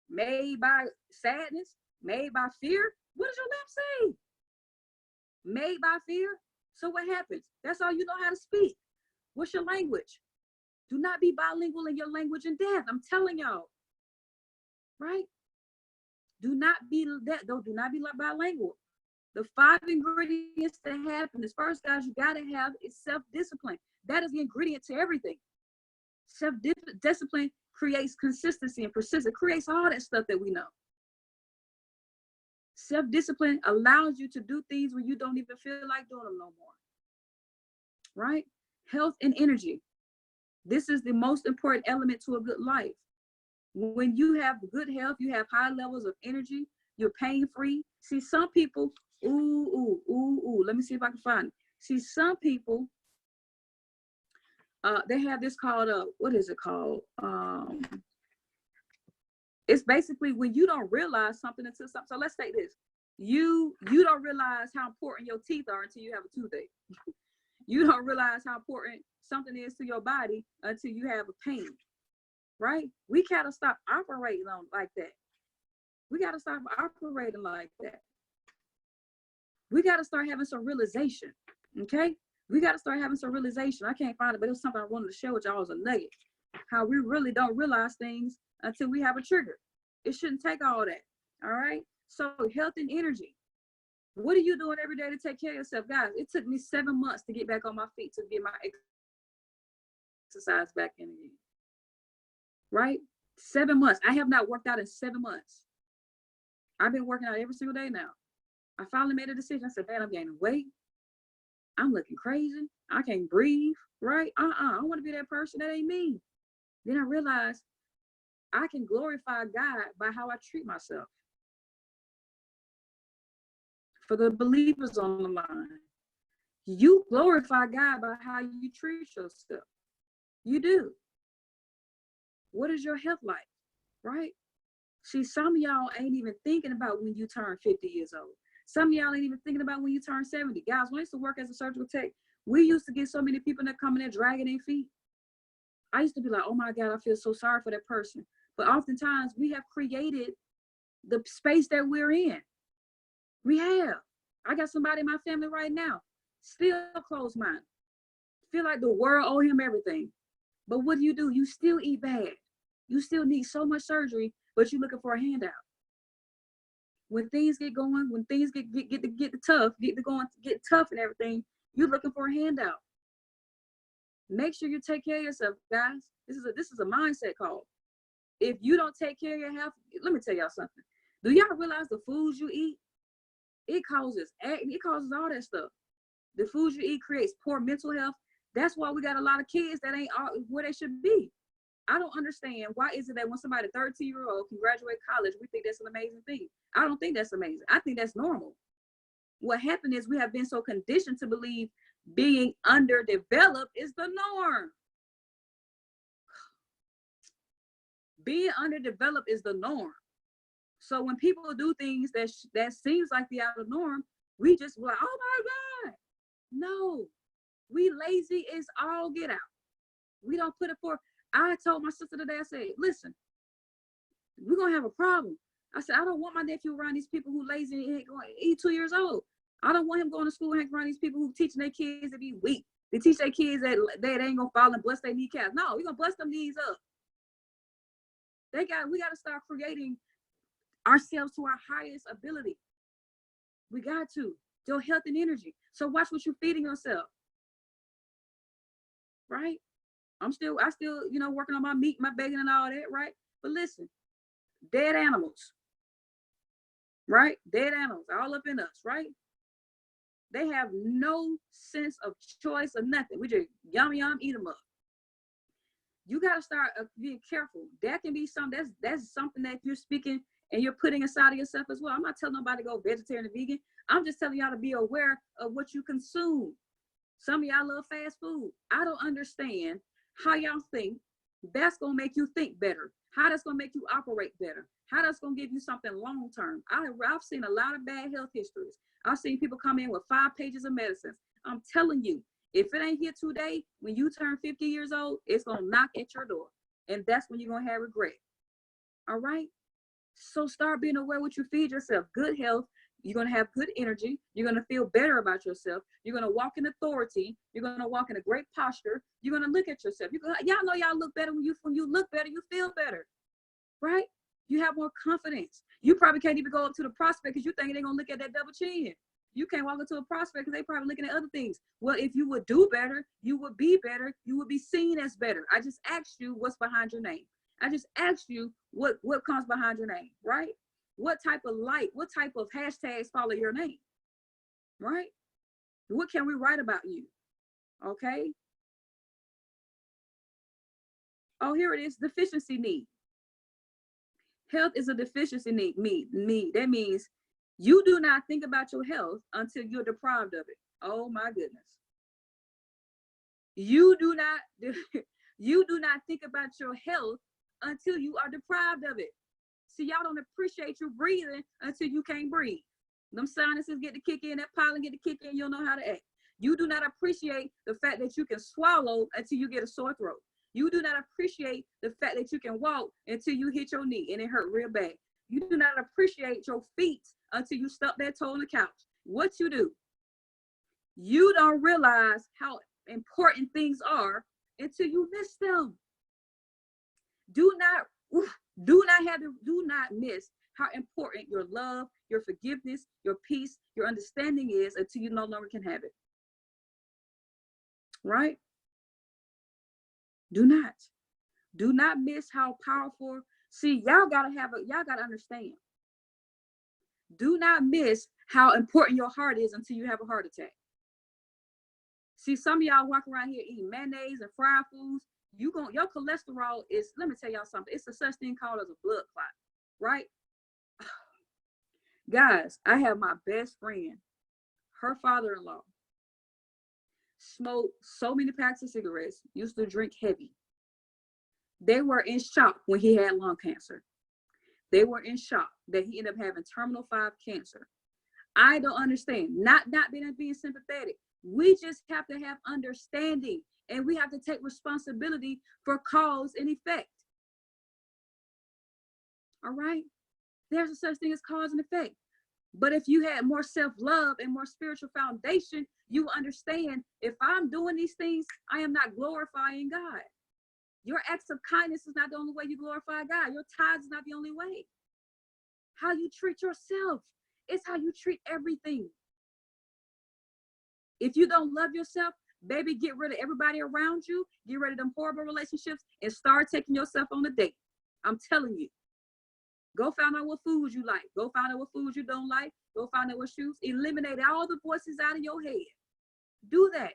Made by sadness? Made by fear? What does your lamp say? Made by fear? So what happens? That's all you know how to speak. What's your language? Do not be bilingual in your language in death. I'm telling y'all. Right? Do not be bilingual. The 5 ingredients to happiness. First, guys, you got to have is self-discipline. That is the ingredient to everything. Self-discipline creates consistency and persistence. It creates all that stuff that we know. Self-discipline allows you to do things when you don't even feel like doing them no more. Right? Health and energy. This is the most important element to a good life. When you have good health, you have high levels of energy, you're pain-free. See, some people, let me see if I can find it. See, some people, they have this called, what is it called? It's basically when you don't realize something until something. So let's take this. You don't realize how important your teeth are until you have a toothache. You don't realize how important something is to your body until you have a pain, right? We gotta stop operating on like that. We gotta stop operating like that. We gotta start having some realization, okay? We gotta start having some realization. I can't find it, but it was something I wanted to share with y'all as a nugget. How we really don't realize things until we have a trigger. It shouldn't take all that, all right? So health and energy. What are you doing every day to take care of yourself? Guys, it took me 7 months to get back on my feet, to get my exercise back in again, right? 7 months. I have not worked out in 7 months. I've been working out every single day now. I finally made a decision. I said, man, I'm gaining weight. I'm looking crazy. I can't breathe, right? I don't want to be that person. That ain't me. Then I realized I can glorify God by how I treat myself. For the believers on the line, you glorify God by how you treat yourself. You do. What is your health like, right? See, some of y'all ain't even thinking about when you turn 50 years old. Some of y'all ain't even thinking about when you turn 70. Guys, when I used to work as a surgical tech, we used to get so many people that come in there dragging their feet. I used to be like, oh my God, I feel so sorry for that person. But oftentimes we have created the space that we're in. We have. I got somebody in my family right now, still closed minded. Feel like the world owe him everything. But what do? You still eat bad. You still need so much surgery, but you're looking for a handout. When things get going, when things get tough and everything, you're looking for a handout. Make sure you take care of yourself, guys. This is a mindset call. If you don't take care of your health, let me tell y'all something. Do y'all realize the foods you eat, it causes all that stuff. The foods you eat creates poor mental health. That's why we got a lot of kids that ain't where they should be. I don't understand, why is it that when somebody 13-year-old can graduate college, we think that's an amazing thing? I don't think that's amazing. I think that's normal. What happened is we have been so conditioned to believe being underdeveloped is the norm. Being underdeveloped is the norm. So when people do things that seems like the out of norm, we just like, oh my God. No, we lazy is all get out. We don't put it forth. I told my sister today, I said, listen, we're going to have a problem. I said, I don't want my nephew around these people who lazy and he's 2 years old. I don't want him going to school and hanging around these people who teaching their kids to be weak. They teach their kids that they ain't going to fall and bust their kneecaps. No, we're going to bust them knees up. We got to start creating ourselves to our highest ability. We got to. Your health and energy. So watch what you're feeding yourself. Right? I still, working on my meat, my bacon and all that, right? But listen, dead animals, right? Dead animals all up in us, right? They have no sense of choice or nothing. We just yum, eat them up. You got to start being careful. That can be something, that's something that you're speaking and you're putting aside of yourself as well. I'm not telling nobody to go vegetarian and vegan. I'm just telling y'all to be aware of what you consume. Some of y'all love fast food. I don't understand how y'all think that's going to make you think better, how that's going to make you operate better, how that's going to give you something long term. I've seen a lot of bad health histories. I've seen people come in with 5 pages of medicines. I'm telling you, if it ain't here today, when you turn 50 years old, it's going to knock at your door. And that's when you're going to have regret. All right? So start being aware what you feed yourself. Good health. You're going to have good energy. You're going to feel better about yourself. You're going to walk in authority. You're going to walk in a great posture. You're going to look at yourself. Y'all know y'all look better when you look better, you feel better, right? You have more confidence. You probably can't even go up to the prospect because you think they're going to look at that double chin. You can't walk into a prospect because they probably looking at other things. Well, if you would do better, you would be better. You would be seen as better. I just asked you what's behind your name. I just asked you what comes behind your name, right? What type of light, what type of hashtags follow your name, right? What can we write about you? Okay. Oh, here it is, deficiency need. Health is a deficiency need. That means you do not think about your health until you're deprived of it. Oh my goodness. You do not think about your health until you are deprived of it. See, y'all don't appreciate you breathing until you can't breathe. Them sinuses get to kick in, that pollen get to kick in, you don't know how to act. You do not appreciate the fact that you can swallow until you get a sore throat. You do not appreciate the fact that you can walk until you hit your knee and it hurt real bad. You do not appreciate your feet until you stub that toe on the couch. What you do? You don't realize how important things are until you miss them. Do not miss how important your love, your forgiveness, your peace, your understanding is until you no longer can have it. Right? Do not miss how powerful. See, y'all gotta understand. Do not miss how important your heart is until you have a heart attack. See, some of y'all walk around here eating mayonnaise and fried foods. Your cholesterol is, let me tell y'all something, it's a such thing called as a blood clot, right? Guys, I have my best friend, her father-in-law, smoked so many packs of cigarettes, used to drink heavy. They were in shock when he had lung cancer. They were in shock that he ended up having terminal 5 cancer. I don't understand. Not being sympathetic. We just have to have understanding, and we have to take responsibility for cause and effect. All right? There's a such thing as cause and effect. But if you had more self-love and more spiritual foundation, you understand, if I'm doing these things, I am not glorifying God. Your acts of kindness is not the only way you glorify God. Your tithes is not the only way. How you treat yourself is how you treat everything. If you don't love yourself, baby, get rid of everybody around you, get rid of them horrible relationships, and start taking yourself on a date. I'm telling you. Go find out what foods you like. Go find out what foods you don't like. Go find out what shoes. Eliminate all the voices out of your head. Do that.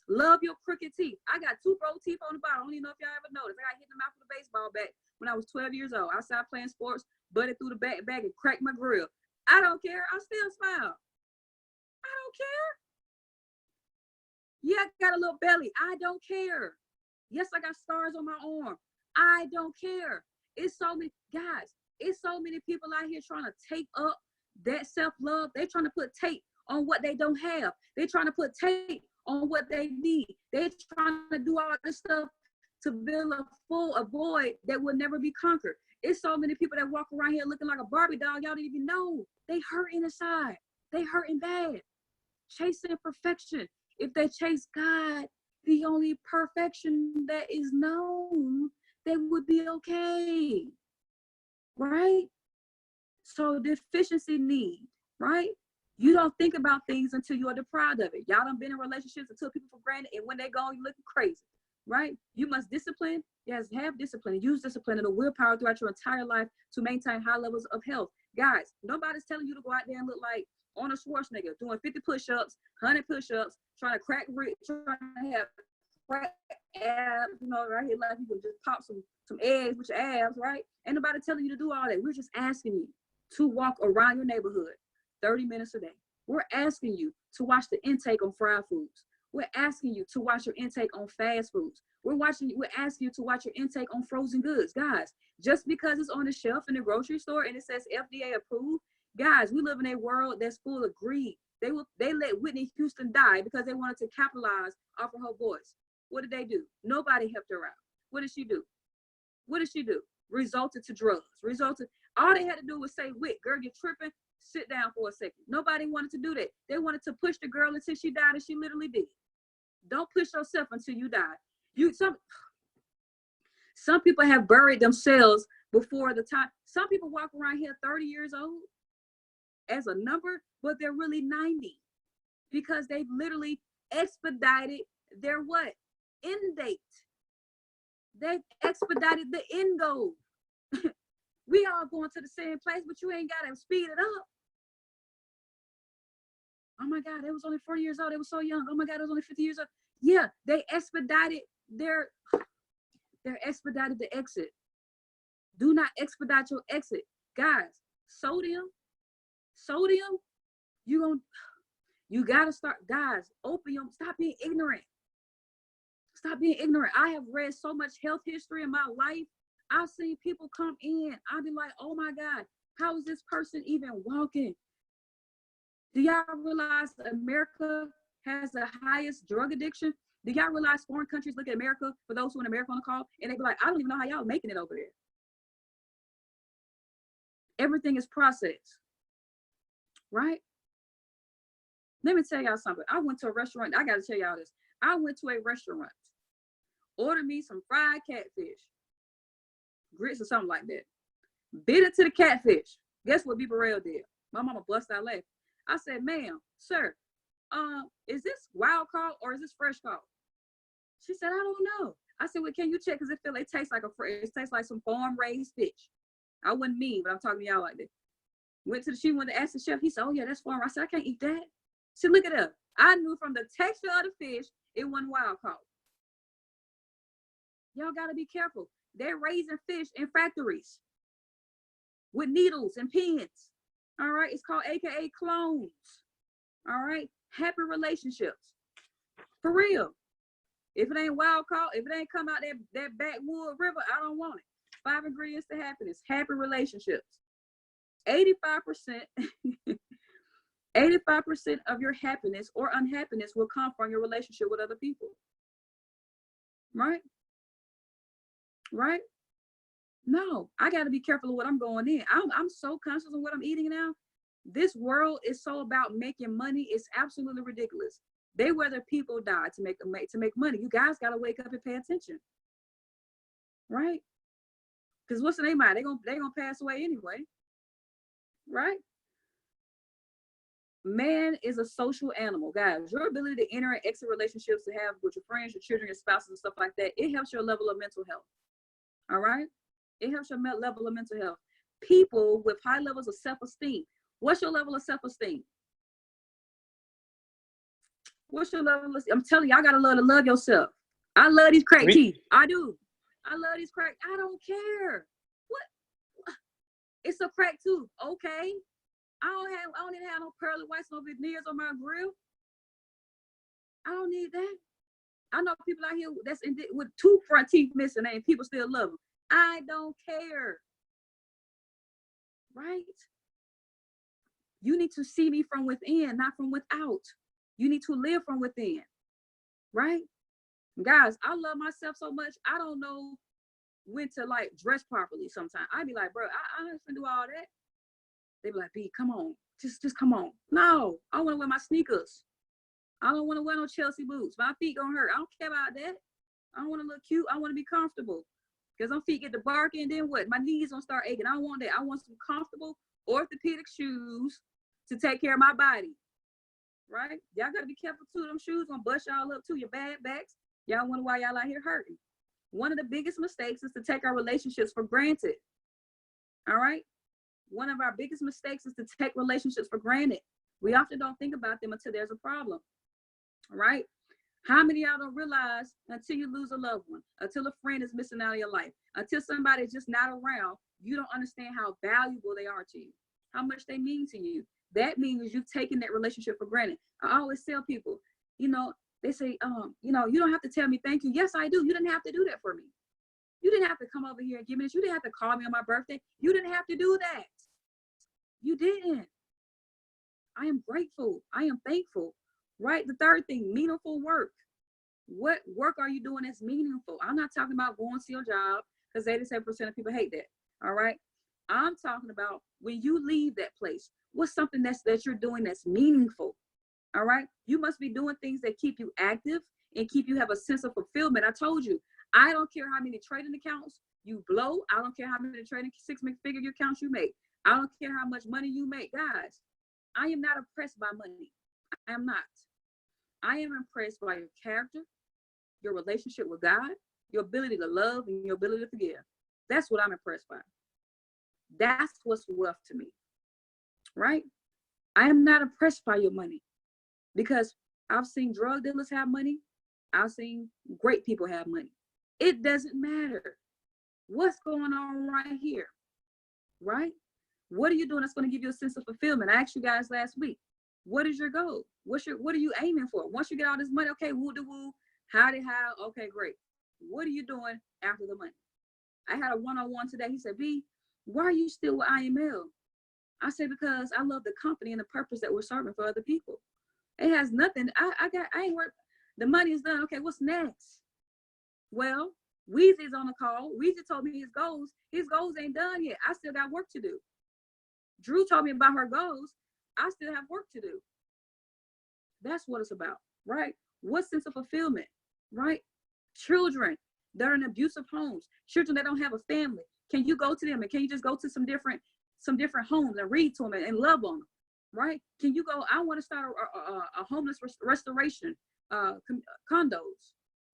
Love your crooked teeth. I got 2 broke teeth on the bottom. I don't even know if y'all ever noticed. I got hit in the mouth with a baseball bat when I was 12 years old. Outside playing sports, butted through the bag and cracked my grill. I don't care. I still smile. I don't care. Yeah, I got a little belly. I don't care. Yes, I got scars on my arm. I don't care. It's so many, guys, it's so many people out here trying to tape up that self-love. They're trying to put tape on what they don't have. They're trying to put tape on what they need. They're trying to do all this stuff to build a void that will never be conquered. It's so many people that walk around here looking like a Barbie doll. Y'all don't even know. They hurting inside. They hurting bad. Chasing perfection. If they chase God, the only perfection that is known, they would be okay. Right? So deficiency need, right? You don't think about things until you are deprived of it. Y'all done been in relationships and took people for granted, and when they gone, you looking crazy, right? You must discipline. Yes, have discipline and use discipline and the willpower throughout your entire life to maintain high levels of health. Guys, nobody's telling you to go out there and look like Arnold Schwarzenegger, doing 50 push-ups, 100 push-ups, trying to trying to have crack abs, you know, right here, like you can just pop some eggs with your abs, right? Ain't nobody telling you to do all that. We're just asking you to walk around your neighborhood 30 minutes a day. We're asking you to watch the intake on fried foods. We're asking you to watch your intake on fast foods. We're asking you to watch your intake on frozen goods. Guys, just because it's on the shelf in the grocery store and it says FDA approved, guys, we live in a world that's full of greed. They let Whitney Houston die because they wanted to capitalize off of her voice. What did they do? Nobody helped her out. What did she do? What did she do? Resulted to drugs. All they had to do was say, "Whit, girl, you're tripping. Sit down for a second." Nobody wanted to do that. They wanted to push the girl until she died, and she literally did. Don't push yourself until you die. Some people have buried themselves before the time. Some people walk around here 30 years old as a number, but they're really 90 because they've literally expedited their what? End date. They've expedited the end goal. We all going to the same place, but you ain't got to speed it up. Oh my God, it was only 40 years old. They were so young. Oh my God, it was only 50 years old. Yeah, they expedited the exit. Do not expedite your exit. Guys, sodium, you gotta start, guys, opium, stop being ignorant. Stop being ignorant. I have read so much health history in my life. I've seen people come in. I'll be like, oh my God, how is this person even walking? Do y'all realize America has the highest drug addiction? Do y'all realize foreign countries look at America, for those who are in America on the call, and they be like, I don't even know how y'all making it over there. Everything is processed, right? Let me tell y'all something. I went to a restaurant. I got to tell y'all this. I went to a restaurant, ordered me some fried catfish, grits or something like that. Bit into the catfish. Guess what B. Burrell did? My mama busted out laughing. I said, ma'am, sir, is this wild caught or is this fresh caught? She said, I don't know. I said, well, can you check? Because it tastes like it tastes like some farm raised fish. I wasn't mean, but I'm talking to y'all like that. She went to ask the chef. He said, oh yeah, that's farm. I said, I can't eat that. She said, look it up. I knew from the texture of the fish, it wasn't wild caught. Y'all got to be careful. They're raising fish in factories with needles and pins. All right. It's called AKA clones. All right. Happy relationships. For real. If it ain't wild caught, if it ain't come out that backwood river, I don't want it. 5 ingredients to happiness. Happy relationships. 85% 85% of your happiness or unhappiness will come from your relationship with other people. Right? Right? No, I got to be careful of what I'm going in. I'm so conscious of what I'm eating now. This world is so about making money. It's absolutely ridiculous. They whether people die to make money. You guys got to wake up and pay attention. Right? Because what's in their mind? They're gonna pass away anyway. Right? Man is a social animal, guys. Your ability to enter and exit relationships to have with your friends, your children, your spouses, and stuff like that, it helps your level of mental health. All right? It helps your level of mental health. People with high levels of self-esteem. What's your level of self-esteem? What's your level of, I'm telling you, I gotta learn to love yourself. I love these crack teeth. I do. I love these crack. I don't care. What? It's a crack tooth. Okay. I don't even have no pearly whites, no veneers on my grill. I don't need that. I know people out here that's with 2 front teeth missing and people still love them. I don't care. Right? You need to see me from within, not from without. You need to live from within. Right? Guys, I love myself so much. I don't know when to like dress properly sometimes. I be like, bro, I don't do all that. They be like, B, come on. Just come on. No, I want to wear my sneakers. I don't want to wear no Chelsea boots. My feet gonna hurt. I don't care about that. I don't want to look cute. I want to be comfortable. Because my feet get to barking, then what? My knees gonna start aching. I don't want that. I want some comfortable orthopedic shoes to take care of my body. Right? Y'all gotta be careful too. Them shoes gonna bust y'all up too. Your bad backs. Y'all wonder why y'all out here hurting. One of the biggest mistakes is to take our relationships for granted. All right? One of our biggest mistakes is to take relationships for granted. We often don't think about them until there's a problem. All right? How many of y'all don't realize until you lose a loved one, until a friend is missing out of your life, until somebody is just not around, you don't understand how valuable they are to you, how much they mean to you. That means you've taken that relationship for granted. I always tell people, they say, you don't have to tell me thank you. Yes, I do. You didn't have to do that for me. You didn't have to come over here and give me this. You didn't have to call me on my birthday. You didn't have to do that. You didn't. I am grateful. I am thankful. Right? The third thing, meaningful work. What work are you doing that's meaningful? I'm not talking about going to your job because 87% of people hate that. All right? I'm talking about when you leave that place, what's something that you're doing that's meaningful? All right? You must be doing things that keep you active and keep you have a sense of fulfillment. I told you, I don't care how many trading accounts you blow. I don't care how many trading six-figure accounts you make. I don't care how much money you make. Guys, I am not impressed by money. I am not. I am impressed by your character, your relationship with God, your ability to love, and your ability to forgive. That's what I'm impressed by. That's what's wealth to me. Right? I am not impressed by your money because I've seen drug dealers have money. I've seen great people have money. It doesn't matter. What's going on right here? Right? What are you doing that's going to give you a sense of fulfillment? I asked you guys last week, what is your goal? What are you aiming for? Once you get all this money, okay, woo-de-woo, howdy how, okay, great. What are you doing after the money? I had a one-on-one today. He said, B, why are you still with IML? I said, because I love the company and the purpose that we're serving for other people. It has nothing. I ain't work. The money is done. Okay, what's next? Well, Weezy's on the call. Weezy told me his goals. His goals ain't done yet. I still got work to do. Drew told me about her goals. I still have work to do. That's what it's about, right? What sense of fulfillment, right? Children that are in abusive homes, children that don't have a family. Can you go to them and can you just go to some different homes and read to them and love on them, right? Can you go? I want to start a homeless restoration condos,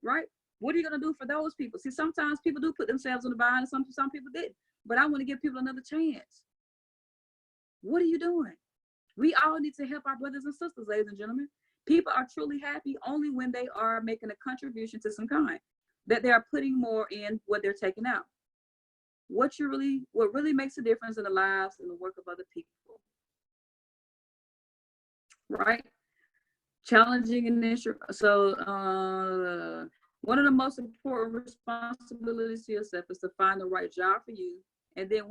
right? What are you gonna do for those people? See, sometimes people do put themselves on the bind, and some people didn't. But I want to give people another chance. What are you doing? We all need to help our brothers and sisters, ladies and gentlemen. People are truly happy only when they are making a contribution to some kind, that they are putting more in what they're taking out. What really makes a difference in the lives and the work of other people, right? Challenging initiative. So one of the most important responsibilities to yourself is to find the right job for you. And then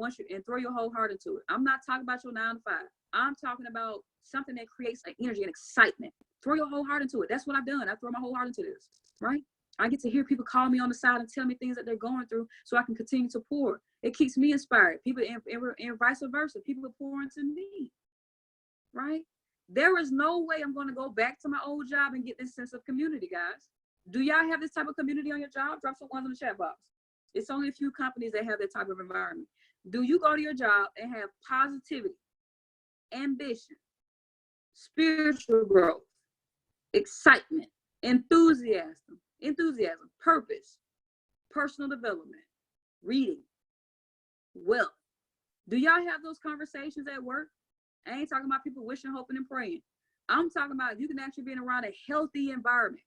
throw your whole heart into it. I'm not talking about your 9 to 5. I'm talking about something that creates an energy and excitement. Throw your whole heart into it. That's what I've done. I throw my whole heart into this, right? I get to hear people call me on the side and tell me things that they're going through so I can continue to pour. It keeps me inspired. People and vice versa. People pour into me, right? There is no way I'm going to go back to my old job and get this sense of community, guys. Do y'all have this type of community on your job? Drop some ones in the chat box. It's only a few companies that have that type of environment. Do you go to your job and have positivity, ambition, spiritual growth, excitement, enthusiasm, purpose, personal development, reading, wealth? Do y'all have those conversations at work? I ain't talking about people wishing, hoping, and praying. I'm talking about you can actually be around a healthy environment,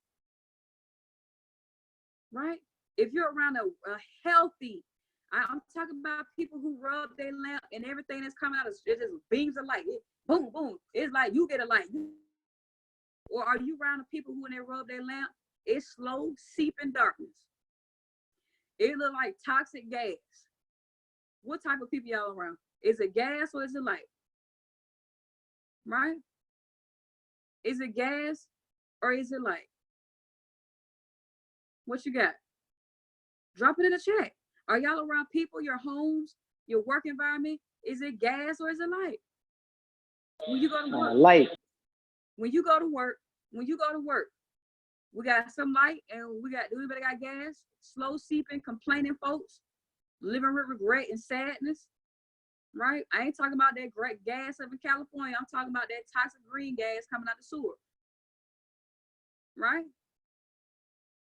right? If you're around a healthy, I'm talking about people who rub their lamp and everything that's coming out of it just beams of light. Boom, boom. It's like you get a light. Or are you around the people who when they rub their lamp, it's slow seeping darkness? It look like toxic gas. What type of people y'all around? Is it gas or is it light? Right? Is it gas or is it light? What you got? Drop it in the chat. Are y'all around people, your homes, your work environment? Is it gas or is it light? When you go to work, light. When you go to work, we got some light and we got, do anybody got gas? Slow seeping, complaining folks, living with regret and sadness, right? I ain't talking about that great gas up in California. I'm talking about that toxic green gas coming out the sewer, right?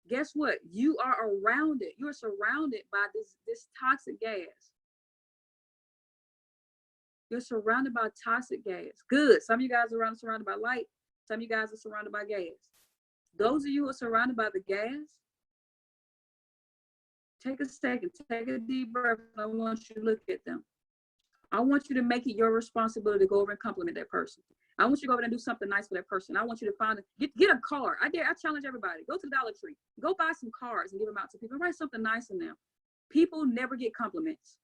Guess what? You are around it. You're surrounded by this toxic gas. You're surrounded by toxic gas. Good. Some of you guys are surrounded by light. Some of you guys are surrounded by gas. Those of you who are surrounded by the gas, take a second, take a deep breath. I want you to look at them. I want you to make it your responsibility to go over and compliment that person. I want you to go over and do something nice for that person. I want you to find get a card. I challenge everybody. Go to the Dollar Tree. Go buy some cards and give them out to people. Write something nice in them. People never get compliments.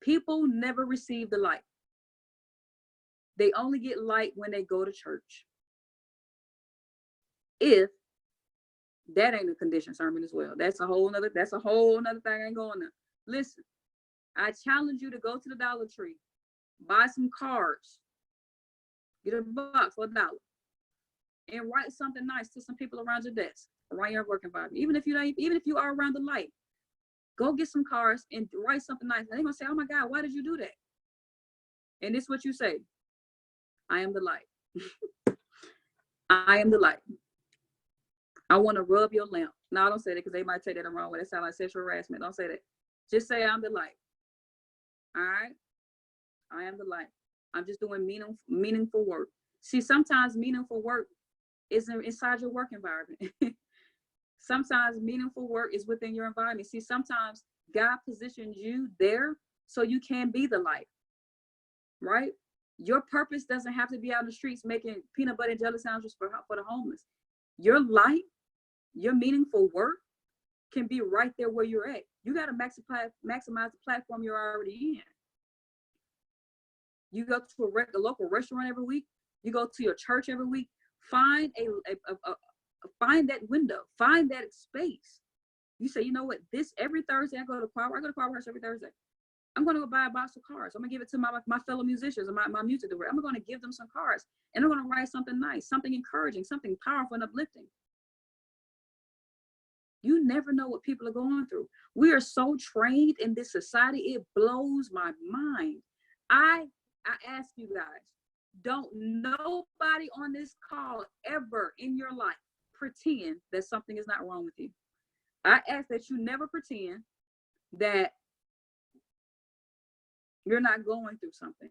People never receive the light. They only get light when they go to church. If that ain't a condition sermon as well. That's a whole nother thing I ain't going there. Listen, I challenge you to go to the Dollar Tree, buy some cards, get a box for $1, and write something nice to some people around your desk, around your work environment. Even if you are around the light, go get some cards and write something nice. And they're gonna say, "Oh my God, why did you do that?" And this is what you say: "I am the light." I am the light. I want to rub your lamp. No, don't say that because they might take that the wrong way. That sounds like sexual harassment. Don't say that. Just say I'm the light. All right? I am the light. I'm just doing meaningful work. See, sometimes meaningful work isn't inside your work environment. Sometimes meaningful work is within your environment. See, sometimes God positions you there so you can be the light, right? Your purpose doesn't have to be out in the streets making peanut butter and jelly sandwiches for the homeless. Your light, your meaningful work can be right there where you're at. You got to maximize the platform you're already in. You go to a local restaurant every week. You go to your church every week. Find find that window. Find that space. You say, you know what? Every Thursday I go to choir. I go to choir every Thursday. I'm going to go buy a box of cards. I'm going to give it to my fellow musicians and my music director. I'm going to give them some cards, and I'm going to write something nice, something encouraging, something powerful and uplifting. You never know what people are going through. We are so trained in this society. It blows my mind. I ask you guys, don't nobody on this call ever in your life pretend that something is not wrong with you. I ask that you never pretend that you're not going through something.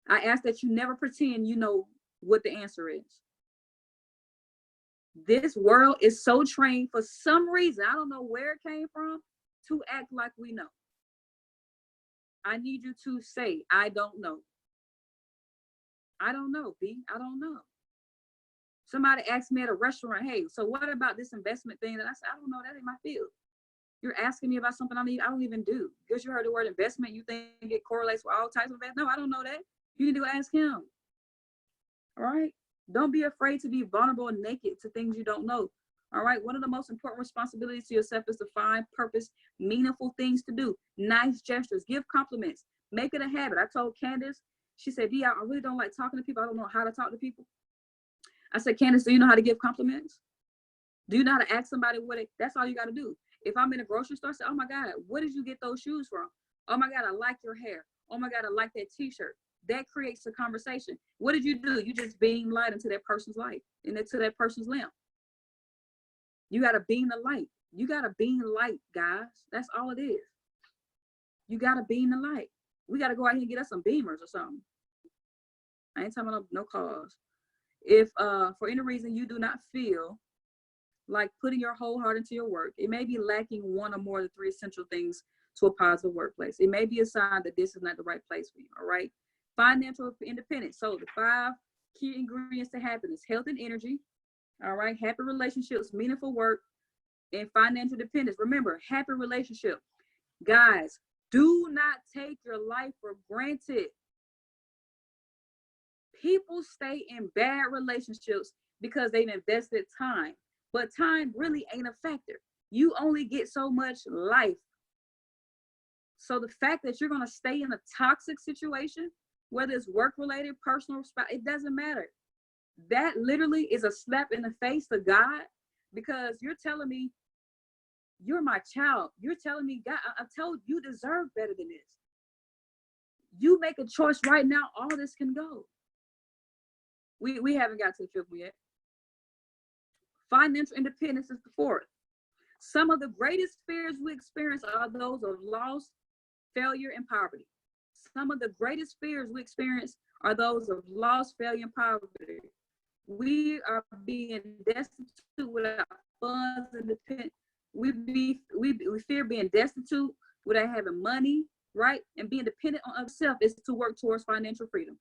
I ask that you never pretend you know what the answer is. This world is so trained for some reason, I don't know where it came from, to act like we know. I need you to say, I don't know. I don't know, B. I don't know. Somebody asked me at a restaurant, hey, so what about this investment thing? And I said, I don't know, that ain't my field. You're asking me about something I don't even do. Because you heard the word investment, you think it correlates with all types of investment. No, I don't know that. You need to go ask him. All right. Don't be afraid to be vulnerable and naked to things you don't know. All right. One of the most important responsibilities to yourself is to find purpose, meaningful things to do, nice gestures, give compliments, make it a habit. I told Candace, she said, I really don't like talking to people. I don't know how to talk to people. I said, Candace, do you know how to give compliments? Do you know how to ask somebody that's all you got to do. If I'm in a grocery store, I say, oh my God, where did you get those shoes from? Oh my God, I like your hair. Oh my God, I like that t-shirt. That creates a conversation. What did you do? You just beam light into that person's life and into that person's lamp. You got to beam the light. You got to beam light, guys. That's all it is. You got to beam the light. We got to go out here and get us some beamers or something. I ain't talking about no cars. If for any reason you do not feel like putting your whole heart into your work, it may be lacking one or more of the three essential things to a positive workplace. It may be a sign that this is not the right place for you. All right. Financial independence. So the 5 key ingredients to happiness: health and energy. All right. Happy relationships, meaningful work, and financial independence. Remember, happy relationship. Guys, do not take your life for granted. People stay in bad relationships because they've invested time. But time really ain't a factor. You only get so much life. So the fact that you're going to stay in a toxic situation, whether it's work-related, personal, it doesn't matter. That literally is a slap in the face to God, because you're telling me, you're my child. You're telling me, God, I told you deserve better than this. You make a choice right now, all this can go. We haven't got to the 5th yet. Financial independence is the 4th. Some of the greatest fears we experience are those of loss, failure, and poverty. Some of the greatest fears we experience are those of loss, failure, and poverty. We are being destitute without funds and dependent. We fear being destitute without having money, right? And being dependent on ourselves is to work towards financial freedom,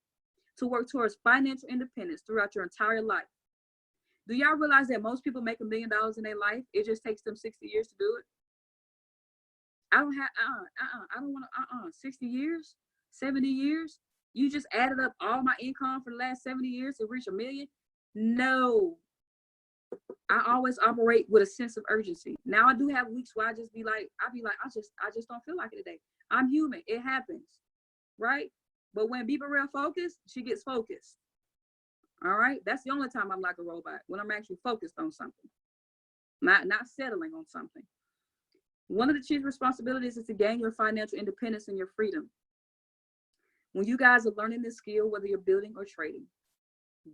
to work towards financial independence throughout your entire life. Do y'all realize that most people make $1 million in their life? It just takes them 60 years to do it. I don't have, I don't want to, 60 years, 70 years. You just added up all my income for the last 70 years to reach $1 million. No, I always operate with a sense of urgency. Now I do have weeks where I just be like, I just don't feel like it today. I'm human. It happens, right? But when Be Real focused, she gets focused. All right. That's the only time I'm like a robot, when I'm actually focused on something, not settling on something. One of the chief responsibilities is to gain your financial independence and your freedom. When you guys are learning this skill, whether you're building or trading,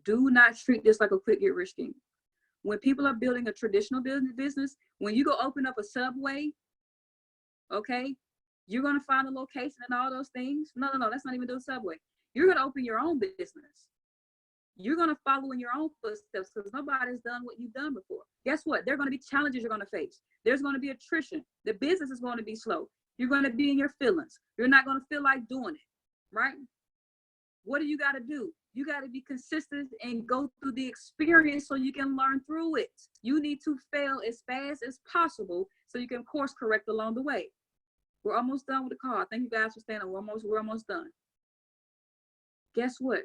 do not treat this like a quick get rich scheme. When people are building a traditional business, when you go open up a Subway, okay, you're going to find a location and all those things. No, that's not even do a Subway. You're going to open your own business. You're going to follow in your own footsteps, because nobody's done what you've done before. Guess what? There are going to be challenges you're going to face. There's going to be attrition. The business is going to be slow. You're going to be in your feelings. You're not going to feel like doing it, right? What do you got to do? You got to be consistent and go through the experience so you can learn through it. You need to fail as fast as possible so you can course correct along the way. We're almost done with the call. Thank you guys for staying on. We're almost done. Guess what?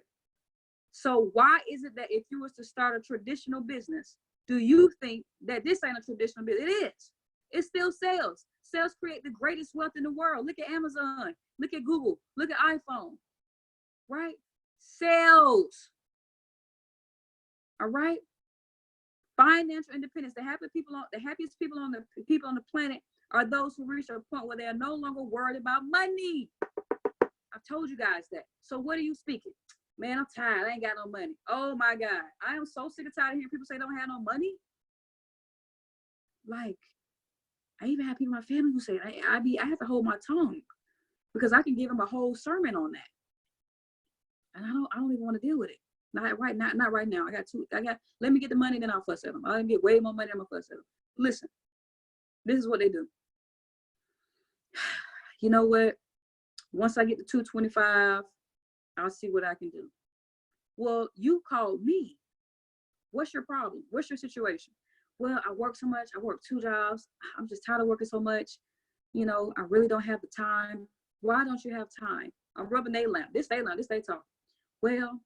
So why is it that if you was to start a traditional business, do you think that this ain't a traditional business? It is. It still sells. Sales create the greatest wealth in the world. Look at Amazon. Look at Google. Look at iPhone. Right? Sales. All right? Financial independence. The happiest people on the planet are those who reach a point where they are no longer worried about money. I've told you guys that. So what are you speaking? Man, I'm tired. I ain't got no money. Oh my God. I am so sick and tired of hearing people say they don't have no money. Like, I even have people in my family who say, I have to hold my tongue, because I can give them a whole sermon on that. And I don't even want to deal with it. Not right now. Let me get the money, then I'll fuss at them. I'll get way more money, I'm gonna fuss at them. Listen, this is what they do. You know what? Once I get to 225, I'll see what I can do. Well, you called me. What's your problem? What's your situation? well, I work so much. I work 2 jobs. I'm just tired of working so much. You know, I really don't have the time. Why don't you have time? I'm rubbing they lamp. This they talk. Well,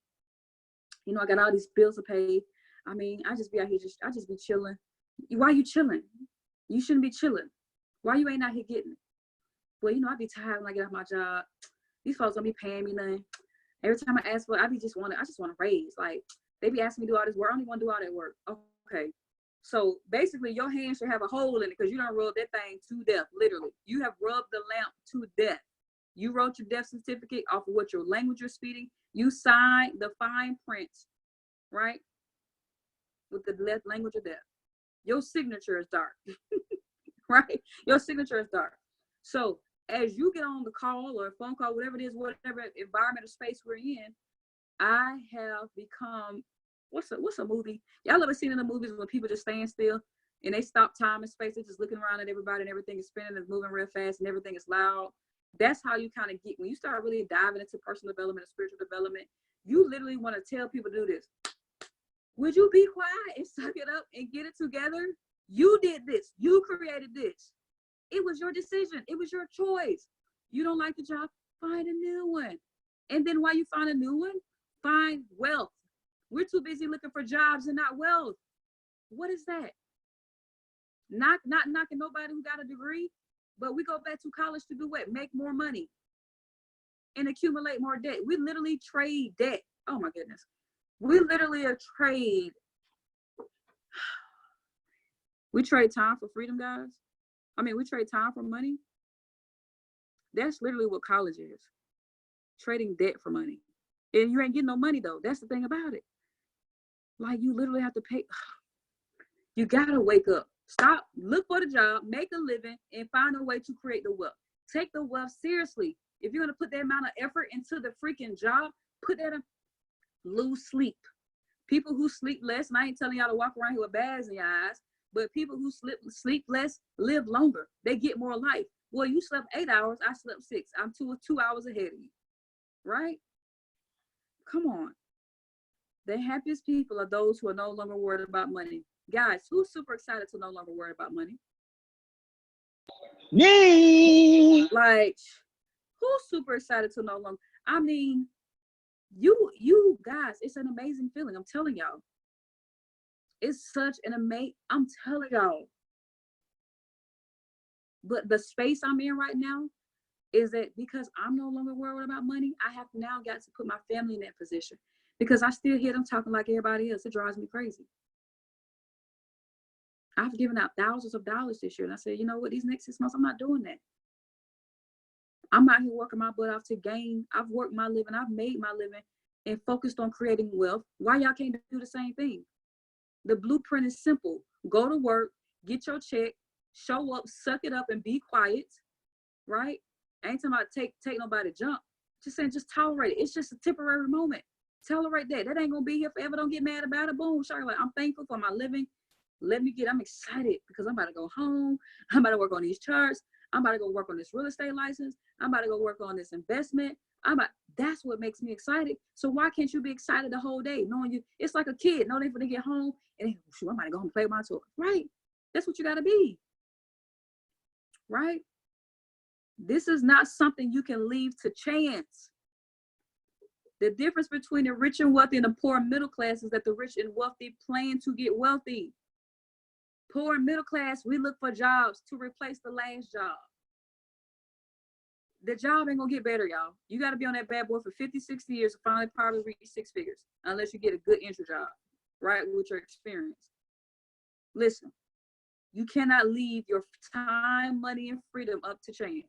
you know, I got all these bills to pay. I mean, I just be out here, I just be chilling. Why you chilling? You shouldn't be chilling. Why you ain't out here getting it? Well, you know, I be tired when I get off my job. These folks don't be paying me nothing. Every time I ask for it, I just want to raise. Like, they be asking me to do all this work. I don't even want to do all that work. Okay. So basically, your hand should have a hole in it because you don't rub that thing to death, literally. You have rubbed the lamp to death. You wrote your death certificate off of what your language you're speaking. You signed the fine print, right? With the language of death. Your signature is dark, right? Your signature is dark. So as you get on the call or a phone call, whatever it is, whatever environment or space we're in, I have become, what's a movie? Y'all ever seen in the movies when people just stand still and they stop time and space? They're just looking around at everybody and everything is spinning and moving real fast and everything is loud. That's how you kind of get, when you start really diving into personal development and spiritual development, you literally want to tell people to do this. Would you be quiet and suck it up and get it together? You did this. You created this. It was your decision. It was your choice. You don't like the job? Find a new one. And then while you find a new one, find wealth. We're too busy looking for jobs and not wealth. What is that? Not knocking nobody who got a degree, but we go back to college to do what? Make more money and accumulate more debt. We literally trade debt. Oh my goodness. We literally trade. We trade time for freedom, guys. I mean, we trade time for money. That's literally what college is. Trading debt for money. And you ain't getting no money though. That's the thing about it. Like, you literally have to pay. You gotta wake up. Stop, look for the job, make a living, and find a way to create the wealth. Take the wealth seriously. If you're gonna put that amount of effort into the freaking job, put that in. Lose sleep. People who sleep less, and I ain't telling y'all to walk around here with bags in your eyes, but people who sleep less live longer. They get more life. Well, you slept 8 hours, I slept 6. I'm 2 hours ahead of you, right? Come on. The happiest people are those who are no longer worried about money. Guys, who's super excited to no longer worry about money? Me. Like, who's super excited to no longer? I mean, you guys, it's an amazing feeling. I'm telling y'all. It's such an amazing, I'm telling y'all. But the space I'm in right now is that because I'm no longer worried about money, I have now got to put my family in that position because I still hear them talking like everybody else. It drives me crazy. I've given out thousands of dollars this year. And I said, you know what, these next 6 months, I'm not doing that. I'm out here working my butt off to gain. I've worked my living. I've made my living and focused on creating wealth. Why y'all can't do the same thing? The blueprint is simple. Go to work, get your check, show up, suck it up, and be quiet, right? I ain't talking about take nobody jump. Just saying, just tolerate it. It's just a temporary moment. Tolerate that. That ain't gonna be here forever. Don't get mad about it. Boom. Sorry, like, I'm thankful for my living. I'm excited because I'm about to go home. I'm about to work on these charts. I'm about to go work on this real estate license. I'm about to go work on this investment. That's what makes me excited. So why can't you be excited the whole day? Knowing you, it's like a kid, knowing they get home and shoot, I'm about to go home and play with my toy. Right? That's what you gotta be. Right? This is not something you can leave to chance. The difference between the rich and wealthy and the poor and middle class is that the rich and wealthy plan to get wealthy. Poor and middle class, we look for jobs to replace the last job. The job ain't gonna get better, y'all. You gotta be on that bad boy for 50, 60 years to finally probably reach 6 figures, unless you get a good entry job, right, with your experience. Listen, you cannot leave your time, money, and freedom up to chance.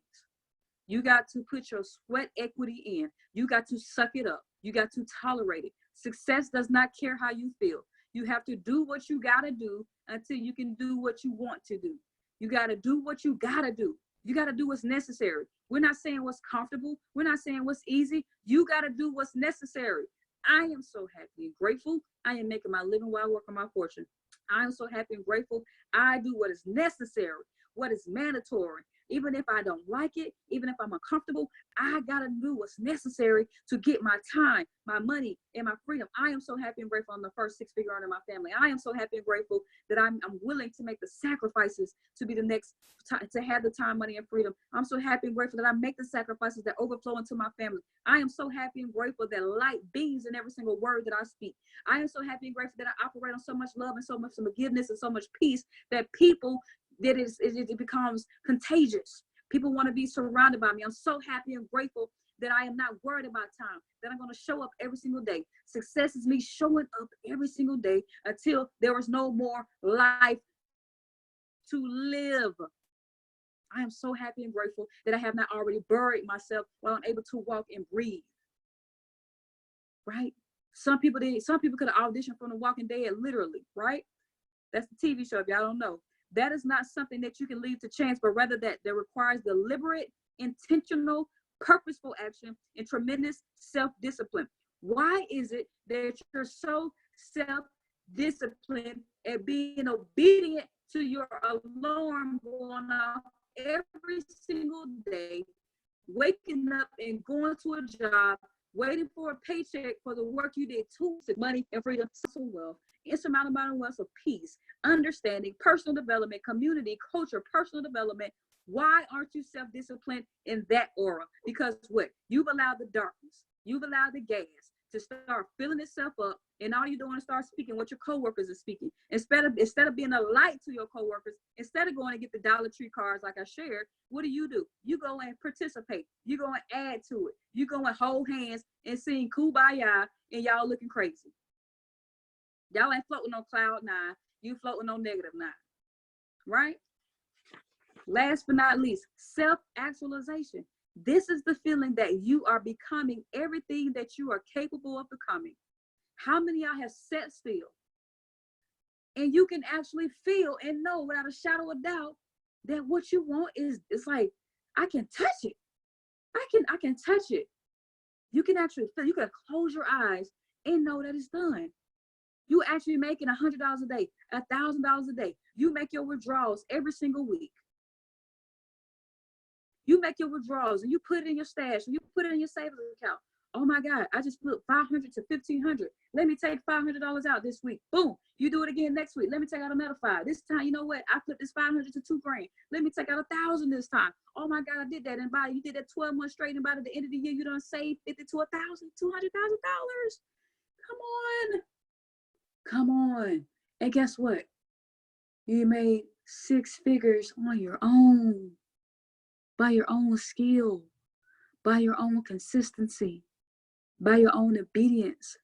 You got to put your sweat equity in. You got to suck it up. You got to tolerate it. Success does not care how you feel. You have to do what you got to do until you can do what you want to do. You got to do what you got to do. You got to do what's necessary. We're not saying what's comfortable. We're not saying what's easy. You got to do what's necessary. I am so happy and grateful. I am making my living while working my fortune. I am so happy and grateful. I do what is necessary. what is mandatory. Even if I don't like it, even if I'm uncomfortable, I gotta do what's necessary to get my time, my money, and my freedom. I am so happy and grateful I'm the first six-figure earner in my family. I am so happy and grateful that I'm willing to make the sacrifices to be the next, to have the time, money, and freedom. I'm so happy and grateful that I make the sacrifices that overflow into my family. I am so happy and grateful that light beams in every single word that I speak. I am so happy and grateful that I operate on so much love and so much forgiveness and so much peace that people, that it becomes contagious. People want to be surrounded by me. I'm so happy and grateful that I am not worried about time, that I'm going to show up every single day. Success is me showing up every single day until there is no more life to live. I am so happy and grateful that I have not already buried myself while I'm able to walk and breathe. Right? Some people could have auditioned from The Walking Dead, literally, right? That's the TV show, if y'all don't know. That is not something that you can leave to chance, but rather that requires deliberate, intentional, purposeful action and tremendous self-discipline. Why is it that you're so self-disciplined at being obedient to your alarm going off every single day, waking up and going to a job, waiting for a paycheck for the work you did to money and freedom, social wealth, insurmountable wealth of peace, understanding, personal development, community, culture, personal development? Why aren't you self-disciplined in that aura? Because what? You've allowed the darkness, you've allowed the gas to start filling itself up, and all you're doing is start speaking what your coworkers are speaking. Instead of being a light to your coworkers, instead of going to get the Dollar Tree cards like I shared, what do? You go and participate. You go and add to it. You go and hold hands and sing Kumbaya, and y'all looking crazy. Y'all ain't floating on cloud 9. You floating on -9, right? Last but not least, self-actualization. This is the feeling that you are becoming everything that you are capable of becoming. How many of y'all have sat still and you can actually feel and know without a shadow of doubt that what you want is, it's like, I can touch it. I can touch it. You can actually feel, you can close your eyes and know that it's done. You actually making $100 a day, $1,000 a day. You make your withdrawals every single week. You make your withdrawals and you put it in your stash and you put it in your savings account. Oh my God, I just flipped $500 to $1,500. Let me take $500 out this week. Boom. You do it again next week. Let me take out another $5. This time, you know what? I flipped this $500 to $2,000. Let me take out $1,000 this time. Oh my God, I did that. And you did that 12 months straight. And by the end of the year, you done saved $50,000 to $1,000, $200,000. Come on. And guess what? You made 6 figures on your own, by your own skill, by your own consistency, by your own obedience.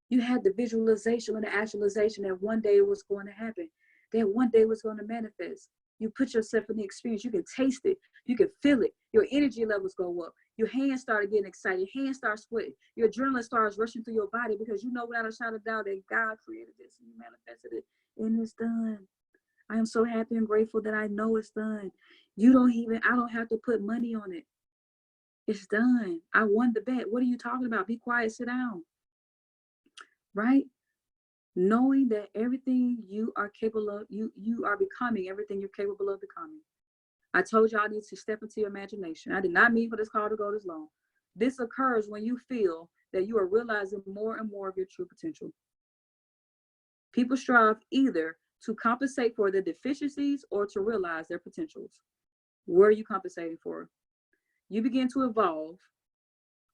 You had the visualization and the actualization that one day it was going to happen, that one day it was going to manifest. You put yourself in the experience. You can taste it. You can feel it. Your energy levels go up. Your hands start getting excited. Your hands start sweating. Your adrenaline starts rushing through your body because you know without a shadow of doubt that God created this and He manifested it and it's done. I am so happy and grateful that I know it's done. I don't have to put money on it. It's done. I won the bet. What are you talking about? Be quiet, sit down. Right? Knowing that everything you are capable of, you are becoming everything you're capable of becoming. I told y'all I need to step into your imagination. I did not mean for this call to go this long. This occurs when you feel that you are realizing more and more of your true potential. People strive either to compensate for their deficiencies or to realize their potentials. What are you compensating for? You begin to evolve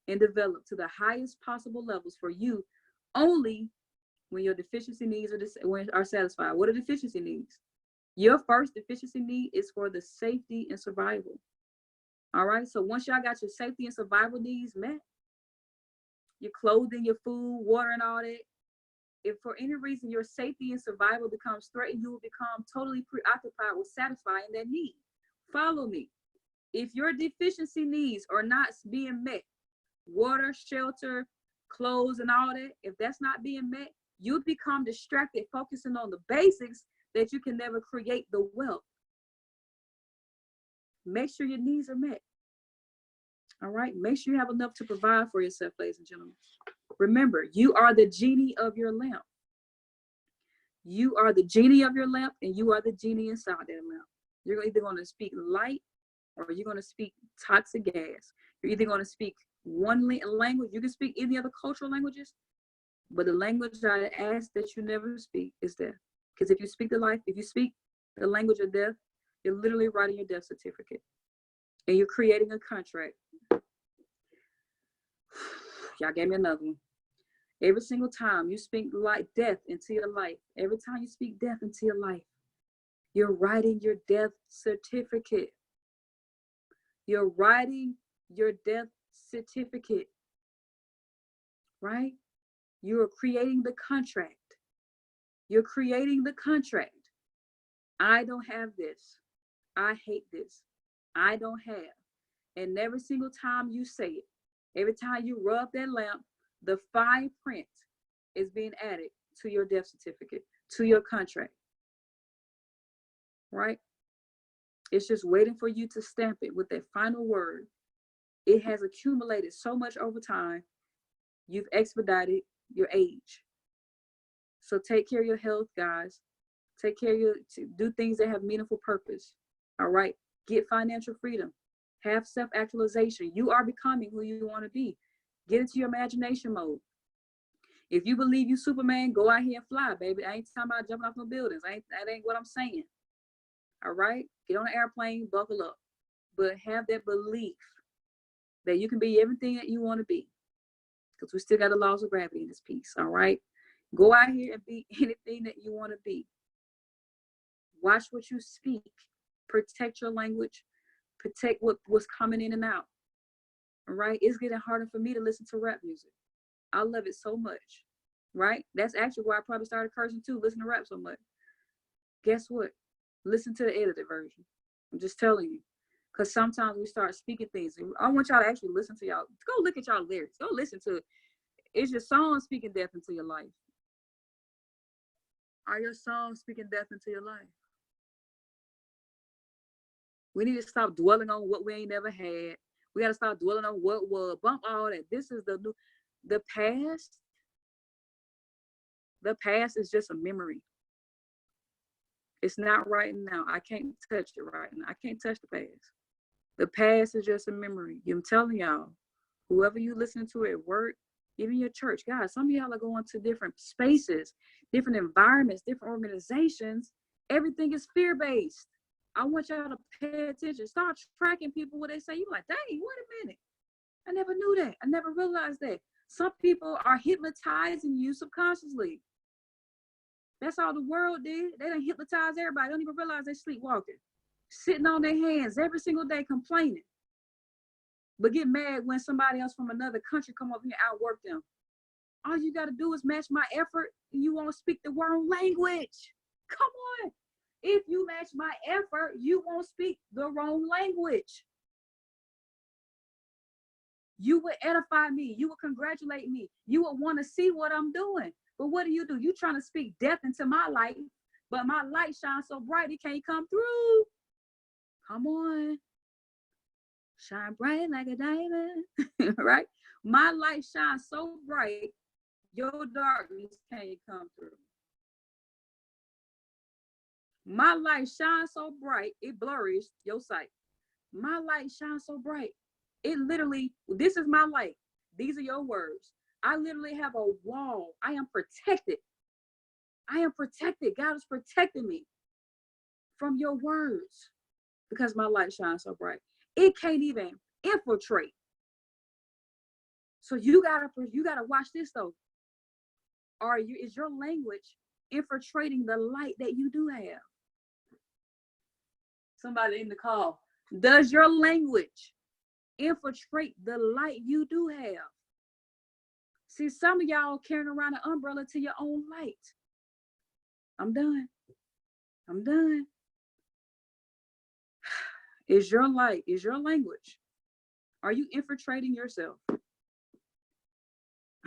and develop to the highest possible levels for you only when your deficiency needs are satisfied. What are deficiency needs? Your first deficiency need is for the safety and survival. All right. So once y'all got your safety and survival needs met, your clothing, your food, water, and all that, if for any reason your safety and survival becomes threatened, you will become totally preoccupied with satisfying that need. Follow me. If your deficiency needs are not being met, water, shelter, clothes, and all that, if that's not being met, you become distracted, focusing on the basics that you can never create the wealth. Make sure your needs are met. All right. Make sure you have enough to provide for yourself, ladies and gentlemen. Remember, you are the genie of your lamp. You are the genie of your lamp, and you are the genie inside that lamp. You're either going to speak light or you're going to speak toxic gas. You're either going to speak one language. You can speak any other cultural languages, but the language I ask that you never speak is death. Because if you speak the life, if you speak the language of death, you're literally writing your death certificate. And you're creating a contract. Y'all gave me another one. Every single time you speak death into your life, every time you speak death into your life, you're writing your death certificate. You're writing your death certificate, right? You're creating the contract. You're creating the contract. I don't have this. I hate this. I don't have. And every single time you say it, every time you rub that lamp, the fine print is being added to your death certificate, to your contract, right? It's just waiting for you to stamp it with that final word. It has accumulated so much over time. You've expedited your age. So take care of your health, guys. Take care of do things that have meaningful purpose. All right. Get financial freedom. Have self-actualization. You are becoming who you want to be. Get into your imagination mode. If you believe you Superman, go out here and fly, baby. I ain't talking about jumping off no buildings. That ain't what I'm saying. All right? Get on an airplane, buckle up. But have that belief that you can be everything that you want to be. Because we still got the laws of gravity in this piece. All right? Go out here and be anything that you want to be. Watch what you speak. Protect your language. Protect what's coming in and out. All right? It's getting harder for me to listen to rap music. I love it so much. Right? That's actually why I probably started cursing too, listening to rap so much. Guess what? Listen to the edited version. I'm just telling you. Because sometimes we start speaking things. I want y'all to actually listen to y'all. Go look at y'all lyrics. Go listen to it. Is your song speaking death into your life? Are your songs speaking death into your life? We need to stop dwelling on what we ain't never had. We got to stop dwelling on what was. Bump all that. This is the past. The past is just a memory. It's not right now. I can't touch it right now. I can't touch the past. The past is just a memory. I'm telling y'all, whoever you listen to at work, even your church, guys, some of y'all are going to different spaces, different environments, different organizations. Everything is fear-based. I want y'all to pay attention. Start tracking people what they say. You're like, dang, wait a minute. I never knew that. I never realized that. Some people are hypnotizing you subconsciously. That's all the world did. They done hypnotize everybody. They don't even realize they're sleepwalking. Sitting on their hands every single day complaining. But get mad when somebody else from another country come over here and outwork them. All you got to do is match my effort and you won't speak the wrong language. Come on. If you match my effort, you won't speak the wrong language. You would edify me. You would congratulate me. You would want to see what I'm doing. But what do? You trying to speak death into my light, but my light shines so bright it can't come through. Come on. Shine bright like a diamond, right? My light shines so bright, your darkness can't come through. My light shines so bright, it blurs your sight. My light shines so bright. It literally, this is my light. These are your words. I literally have a wall. I am protected. I am protected. God is protecting me from your words because my light shines so bright. It can't even infiltrate. So you gotta watch this though. Is your language infiltrating the light that you do have? Somebody in the call. Does your language infiltrate the light you do have? See, some of y'all carrying around an umbrella to your own light. I'm done. I'm done. Is your light, is your language? Are you infiltrating yourself?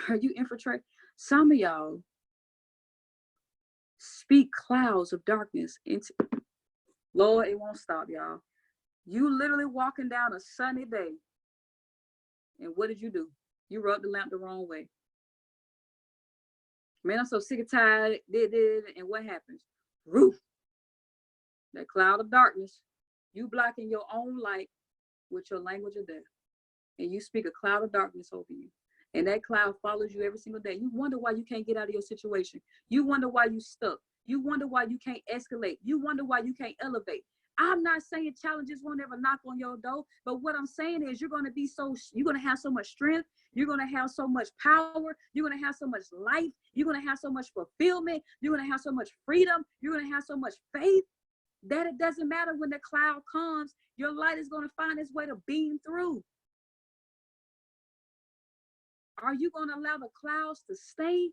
Are you infiltrating? Some of y'all speak clouds of darkness into, Lord, it won't stop, y'all. You literally walking down a sunny day. And what did you do? You rubbed the lamp the wrong way. Man, I'm so sick and tired. And what happens? Roof. That cloud of darkness You blocking your own light with your language of death. And you speak a cloud of darkness over you. And that cloud follows you every single day. You wonder why you can't get out of your situation. You wonder why you stuck. You wonder why you can't escalate. You wonder why you can't elevate. I'm not saying challenges won't ever knock on your door, but what I'm saying is you're going to have so much strength. You're going to have so much power. You're going to have so much life. You're going to have so much fulfillment. You're going to have so much freedom. You're going to have so much faith that it doesn't matter when the cloud comes, your light is going to find its way to beam through. Are you going to allow the clouds to stay,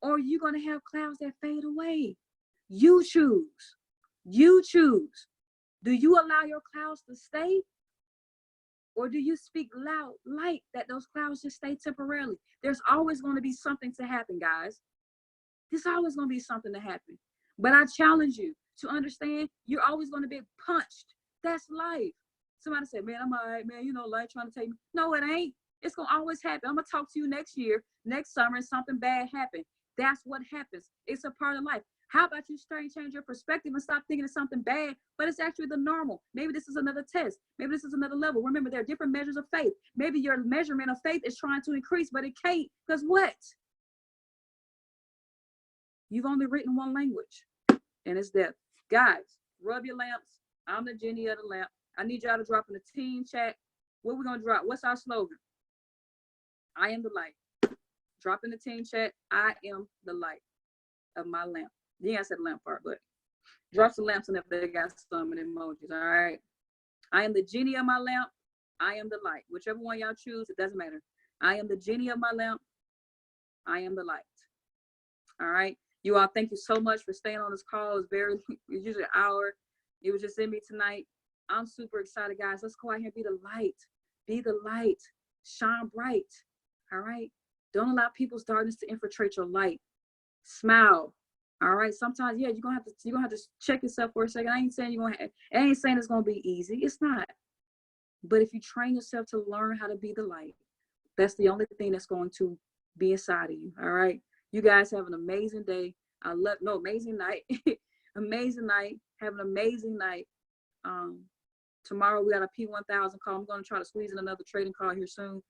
or are you going to have clouds that fade away? You choose. You choose. Do you allow your clouds to stay, or do you speak loud light that those clouds just stay temporarily? There's always going to be something to happen, guys. There's always going to be something to happen. But I challenge you to understand you're always going to be punched. That's life. Somebody said, man, I'm all right, man. You know, life trying to take me. No, it ain't. It's going to always happen. I'm going to talk to you next year, next summer, and something bad happened. That's what happens. It's a part of life. How about you start and change your perspective and stop thinking it's something bad, but it's actually the normal. Maybe this is another test. Maybe this is another level. Remember, there are different measures of faith. Maybe your measurement of faith is trying to increase, but it can't, because what? You've only written one language, and it's death. Guys, rub your lamps. I'm the genie of the lamp. I need y'all to drop in the team chat. What we going to drop? What's our slogan? I am the light. Drop in the team chat. I am the light of my lamp. Yeah, I said lamp part, but drop some lamps in if they got some emojis. All right. I am the genie of my lamp. I am the light. Whichever one y'all choose, it doesn't matter. I am the genie of my lamp. I am the light. All right. You all, thank you so much for staying on this call. It's usually an hour. It was just in me tonight. I'm super excited, guys. Let's go out here and be the light. Be the light. Shine bright. All right. Don't allow people's darkness to infiltrate your light. Smile. All right. Sometimes, yeah, you're gonna have to check yourself for a second. I ain't saying it's gonna be easy. It's not. But if you train yourself to learn how to be the light, that's the only thing that's going to be inside of you. All right. You guys have an amazing day. Amazing night. Amazing night. Have an amazing night. Tomorrow we got a P1000 call. I'm going to try to squeeze in another trading call here soon.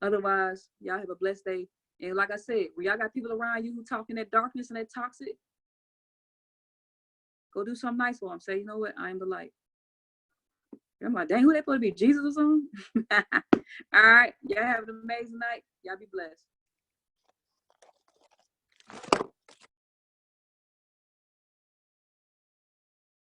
Otherwise, y'all have a blessed day. And like I said, when y'all got people around you who talking that darkness and that toxic, go do something nice for them. Say, you know what? I am the light. I'm like, dang, who they supposed to be? Jesus or something? All right. Y'all have an amazing night. Y'all be blessed.